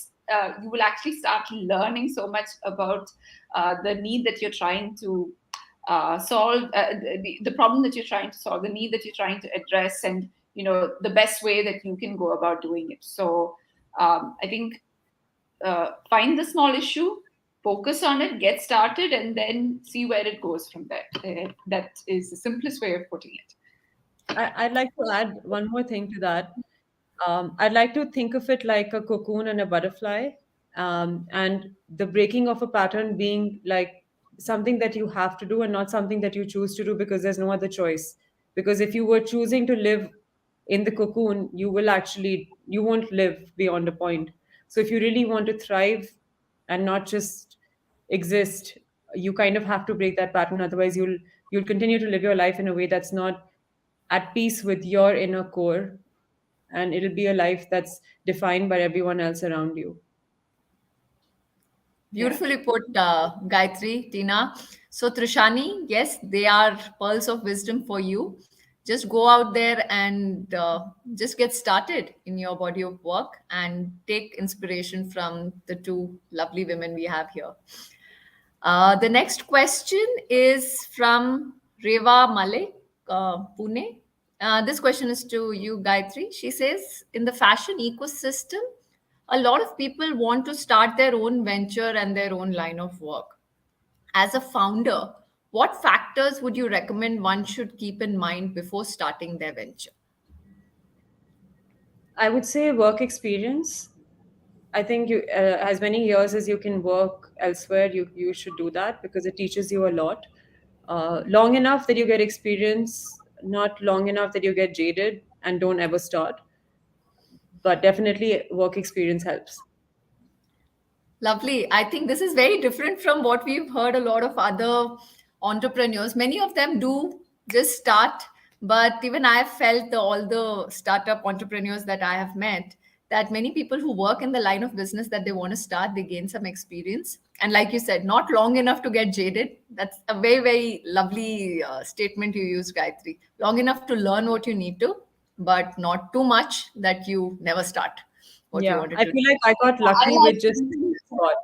[SPEAKER 3] you will actually start learning so much about the need that you're trying to solve, the problem that you're trying to solve, the need that you're trying to address, and the best way that you can go about doing it. So I think, find the small issue, focus on it, get started, and then see where it goes from there. That is the simplest way of putting it.
[SPEAKER 4] I'd like to add one more thing to that. I'd like to think of it like a cocoon and a butterfly, and the breaking of a pattern being like something that you have to do and not something that you choose to do because there's no other choice. Because if you were choosing to live in the cocoon, you won't live beyond a point. So if you really want to thrive and not just exist, you kind of have to break that pattern. Otherwise, you'll continue to live your life in a way that's not at peace with your inner core, and it'll be a life that's defined by everyone else around you.
[SPEAKER 2] Beautifully put, Gayatri, Tina. So, Trishani, yes, they are pearls of wisdom for you. Just go out there and just get started in your body of work and take inspiration from the two lovely women we have here. The next question is from Reva Male, Pune. This question is to you, Gayatri. She says, in the fashion ecosystem, a lot of people want to start their own venture and their own line of work. As a founder, what factors would you recommend one should keep in mind before starting their venture?
[SPEAKER 4] I would say work experience. I think as many years as you can work elsewhere, you should do that because it teaches you a lot. Long enough that you get experience, not long enough that you get jaded and don't ever start. But definitely, work experience helps.
[SPEAKER 2] Lovely. I think this is very different from what we've heard a lot of other entrepreneurs. Many of them do just start, but even I have felt all the startup entrepreneurs that I have met, that many people who work in the line of business that they want to start, they gain some experience. And like you said, not long enough to get jaded. That's a very, very lovely statement you used, Gayatri. Long enough to learn what you need to, but not too much that you never start what you
[SPEAKER 4] Yeah,
[SPEAKER 2] wanted
[SPEAKER 4] I
[SPEAKER 2] to do.
[SPEAKER 4] feel like I got lucky
[SPEAKER 3] I'll
[SPEAKER 4] with
[SPEAKER 3] add
[SPEAKER 4] just
[SPEAKER 3] something.
[SPEAKER 4] thought.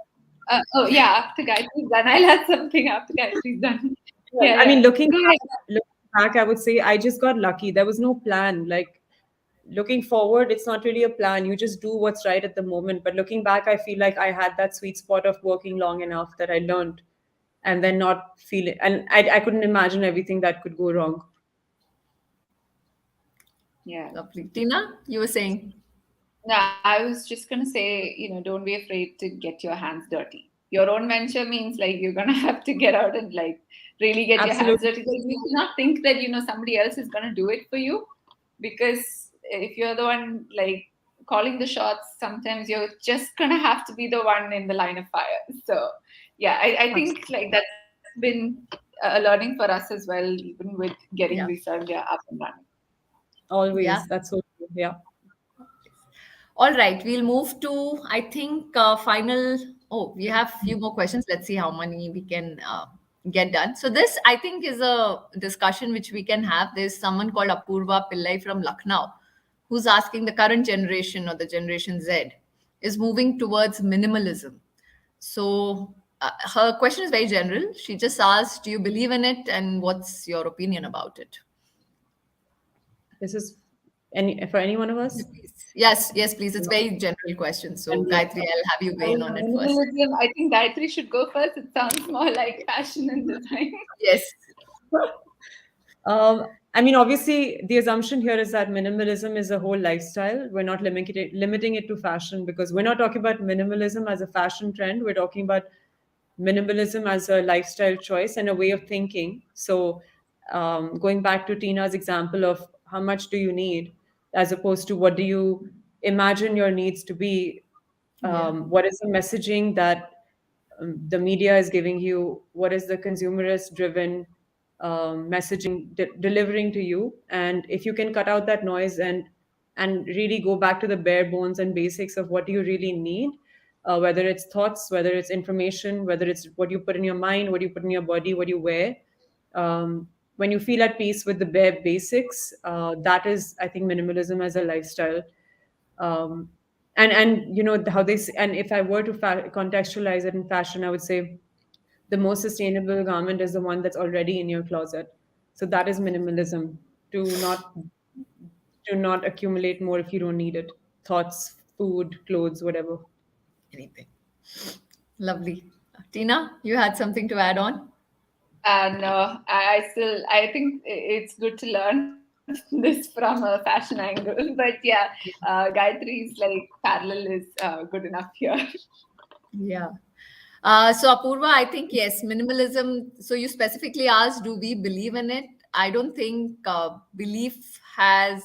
[SPEAKER 3] Oh, yeah, after Gayatri's done, I'll add something after Gayatri's done.
[SPEAKER 4] Yeah,
[SPEAKER 3] Yeah,
[SPEAKER 4] I mean,
[SPEAKER 3] yeah. Go ahead.
[SPEAKER 4] looking back, I would say I just got lucky. There was no plan. Like looking forward, it's not really a plan. You just do what's right at the moment. But looking back, I feel like I had that sweet spot of working long enough that I learned and then not feeling, and I couldn't imagine everything that could go wrong.
[SPEAKER 3] Yeah.
[SPEAKER 2] Lovely. Tina, you were saying.
[SPEAKER 3] No, I was just going to say, don't be afraid to get your hands dirty. Your own venture means, like, you're going to have to get out and, like, really get your hands
[SPEAKER 4] Absolutely.
[SPEAKER 3] dirty. Because you cannot think that, somebody else is going to do it for you. Because if you're the one, like, calling the shots, sometimes you're just going to have to be the one in the line of fire. So, yeah, I think, like, that's been a learning for us as well, even with getting
[SPEAKER 2] Yeah.
[SPEAKER 3] Restart India up and running.
[SPEAKER 2] Yeah.
[SPEAKER 4] Always. That's so true. Yeah.
[SPEAKER 2] All right. We'll move to, I think, final. Oh, we have few more questions. Let's see how many we can get done. So this, I think, is a discussion which we can have. There's someone called Apurva Pillai from Lucknow who's asking the current generation or the Generation Z is moving towards minimalism. So her question is very general. She just asked, do you believe in it and what's your opinion about it?
[SPEAKER 4] This is for any one of us?
[SPEAKER 2] Yes, please. It's very general question. So Gayatri, I'll have you weigh in on it first.
[SPEAKER 3] Minimalism, I think Gayatri should go first. It sounds more like fashion and design.
[SPEAKER 2] Yes.
[SPEAKER 4] I mean, obviously, the assumption here is that minimalism is a whole lifestyle. We're not limiting it to fashion, because we're not talking about minimalism as a fashion trend. We're talking about minimalism as a lifestyle choice and a way of thinking. So, going back to Tina's example of how much do you need, as opposed to what do you imagine your needs to be, what is the messaging that the media is giving you, what is the consumerist driven messaging delivering to you, and if you can cut out that noise and really go back to the bare bones and basics of what you really need, whether it's thoughts, whether it's information, whether it's what you put in your mind, what you put in your body, what you wear, when you feel at peace with the bare basics, that is, I think, minimalism as a lifestyle. And you know how this, and if I were to contextualize it in fashion, I would say the most sustainable garment is the one that's already in your closet. So that is minimalism, to not accumulate more if you don't need it. Thoughts, food, clothes, whatever.
[SPEAKER 2] Anything. Lovely. Tina, you had something to add on?
[SPEAKER 3] And I think it's good to learn this from a fashion angle. But yeah, Gayatri's like parallel is good enough here.
[SPEAKER 2] Yeah. So Apurva, I think, yes, minimalism. So you specifically asked, do we believe in it? I don't think belief has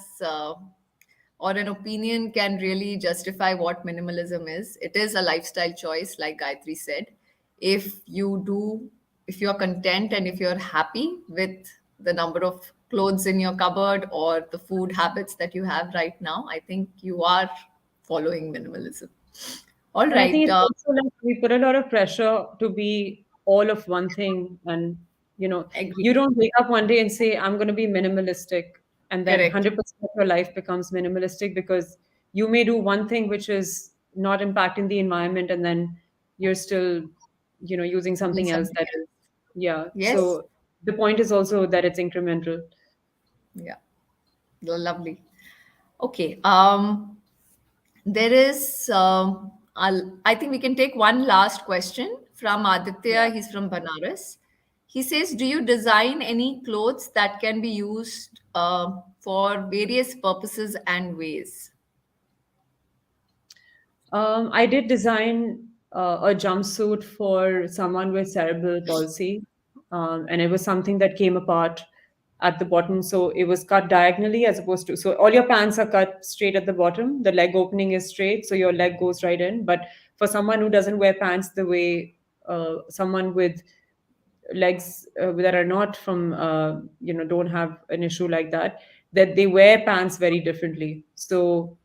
[SPEAKER 2] or an opinion can really justify what minimalism is. It is a lifestyle choice, like Gayatri said. If you're content and if you're happy with the number of clothes in your cupboard or the food habits that you have right now, I think you are following minimalism. All
[SPEAKER 4] And
[SPEAKER 2] right.
[SPEAKER 4] I think it's also like we put a lot of pressure to be all of one thing, and
[SPEAKER 2] Agree.
[SPEAKER 4] you don't wake up one day and say, I'm going to be minimalistic, and then
[SPEAKER 2] Correct.
[SPEAKER 4] 100% of your life becomes minimalistic, because you may do one thing which is not impacting the environment, and then you're still using something else that is, yeah.
[SPEAKER 2] Yes.
[SPEAKER 4] So the point is also that it's incremental.
[SPEAKER 2] Yeah. Lovely. Okay. There is I think we can take one last question from Aditya. He's from Banaras. He says, do you design any clothes that can be used for various purposes and ways?
[SPEAKER 4] I did design a jumpsuit for someone with cerebral palsy, and it was something that came apart at the bottom. So it was cut diagonally, as opposed to, so all your pants are cut straight at the bottom. The leg opening is straight, so your leg goes right in. But for someone who doesn't wear pants the way someone with legs that are not from, don't have an issue like that, that they wear pants very differently. So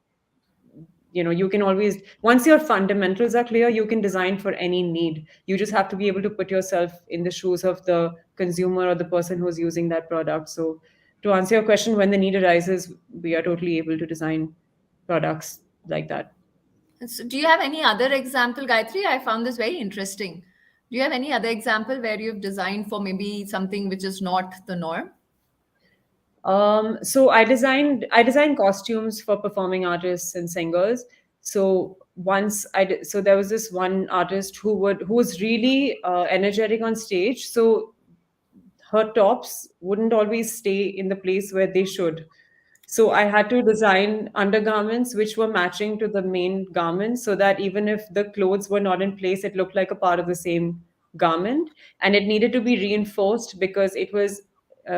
[SPEAKER 4] you can always, once your fundamentals are clear, you can design for any need. You just have to be able to put yourself in the shoes of the consumer or the person who's using that product. So to answer your question, when the need arises, we are totally able to design products like that.
[SPEAKER 2] So do you have any other example, Gayatri? I found this very interesting. Do you have any other example where you've designed for maybe something which is not the norm?
[SPEAKER 4] So I designed costumes for performing artists and singers. So once so there was this one artist who was really energetic on stage. So her tops wouldn't always stay in the place where they should. So I had to design undergarments which were matching to the main garment, so that even if the clothes were not in place, it looked like a part of the same garment. And it needed to be reinforced, because it was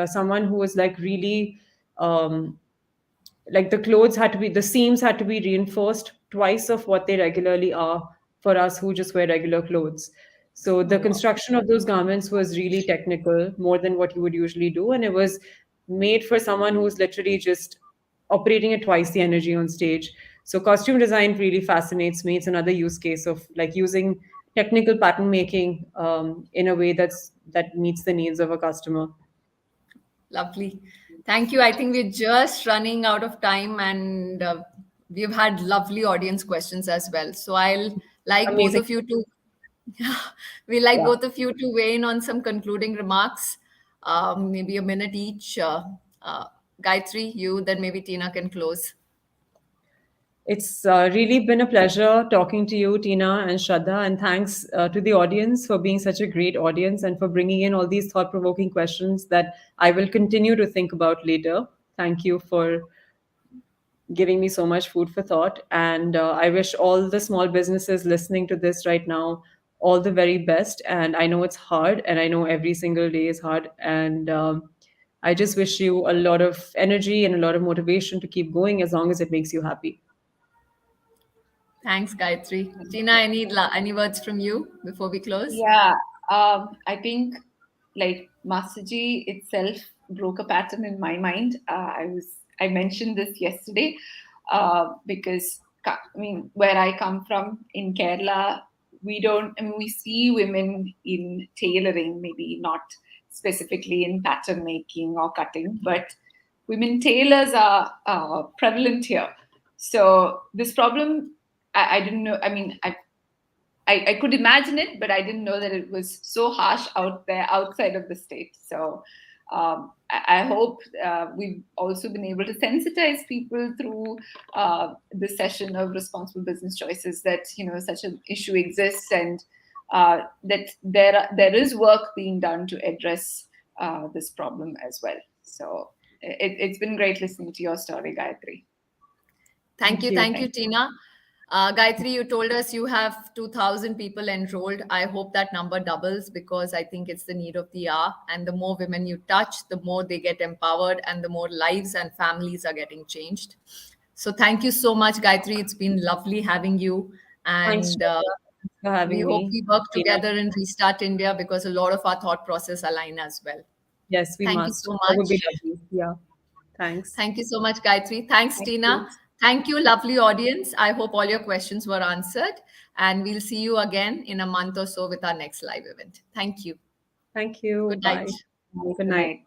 [SPEAKER 4] someone who was like really like the seams had to be reinforced twice of what they regularly are for us who just wear regular clothes. So the construction of those garments was really technical, more than what you would usually do, and it was made for someone who's literally just operating at twice the energy on stage. So costume design really fascinates me. It's another use case of like using technical pattern making in a way that's that meets the needs of a customer.
[SPEAKER 2] Lovely. Thank you. I think we're just running out of time, and we've had lovely audience questions as well. So I'll like both
[SPEAKER 4] Amazing.
[SPEAKER 2] of you to we like
[SPEAKER 7] Yeah.
[SPEAKER 2] both of you to weigh in on some concluding remarks, maybe a minute each. Gayatri, you, then maybe Tina can close.
[SPEAKER 4] It's really been a pleasure talking to you, Tina and Shraddha, and thanks to the audience for being such a great audience and for bringing in all these thought-provoking questions that I will continue to think about later. Thank you for giving me so much food for thought. And I wish all the small businesses listening to this right now all the very best. And I know it's hard, and I know every single day is hard. And I just wish you a lot of energy and a lot of motivation to keep going as long as it makes you happy.
[SPEAKER 2] Thanks, Gayatri. Tina, any words from you before we close?
[SPEAKER 3] Yeah, I think like Masterji itself broke a pattern in my mind. I mentioned this yesterday because I mean where I come from in Kerala, we see women in tailoring, maybe not specifically in pattern making or cutting, but women tailors are prevalent here. So this problem, I didn't know. I mean, I could imagine it, but I didn't know that it was so harsh out there outside of the state. So I hope we've also been able to sensitize people through this session of responsible business choices that such an issue exists, and that there is work being done to address this problem as well. So it's been great listening to your story, Gayatri.
[SPEAKER 2] Thank you, Tina. Gayatri, you told us you have 2,000 people enrolled. I hope that number doubles because I think it's the need of the hour. And the more women you touch, the more they get empowered and the more lives and families are getting changed. So thank you so much, Gayatri. It's been lovely having you.
[SPEAKER 4] Thanks
[SPEAKER 2] And
[SPEAKER 4] for having
[SPEAKER 2] we
[SPEAKER 4] me.
[SPEAKER 2] hope we work
[SPEAKER 4] Tina.
[SPEAKER 2] together in Restart India because a lot of our thought process align as well.
[SPEAKER 4] Yes, we
[SPEAKER 2] Thank you
[SPEAKER 4] must.
[SPEAKER 2] so
[SPEAKER 4] That would be
[SPEAKER 2] much.
[SPEAKER 4] lovely. Yeah. Thanks.
[SPEAKER 2] Thank you so much, Gayatri. Thanks,
[SPEAKER 3] Thank
[SPEAKER 2] Tina.
[SPEAKER 3] you.
[SPEAKER 2] Thank you, lovely audience. I hope all your questions were answered. And we'll see you again in a month or so with our next live event. Thank you.
[SPEAKER 4] Thank you.
[SPEAKER 2] Good
[SPEAKER 4] Bye.
[SPEAKER 2] night.
[SPEAKER 4] Good night.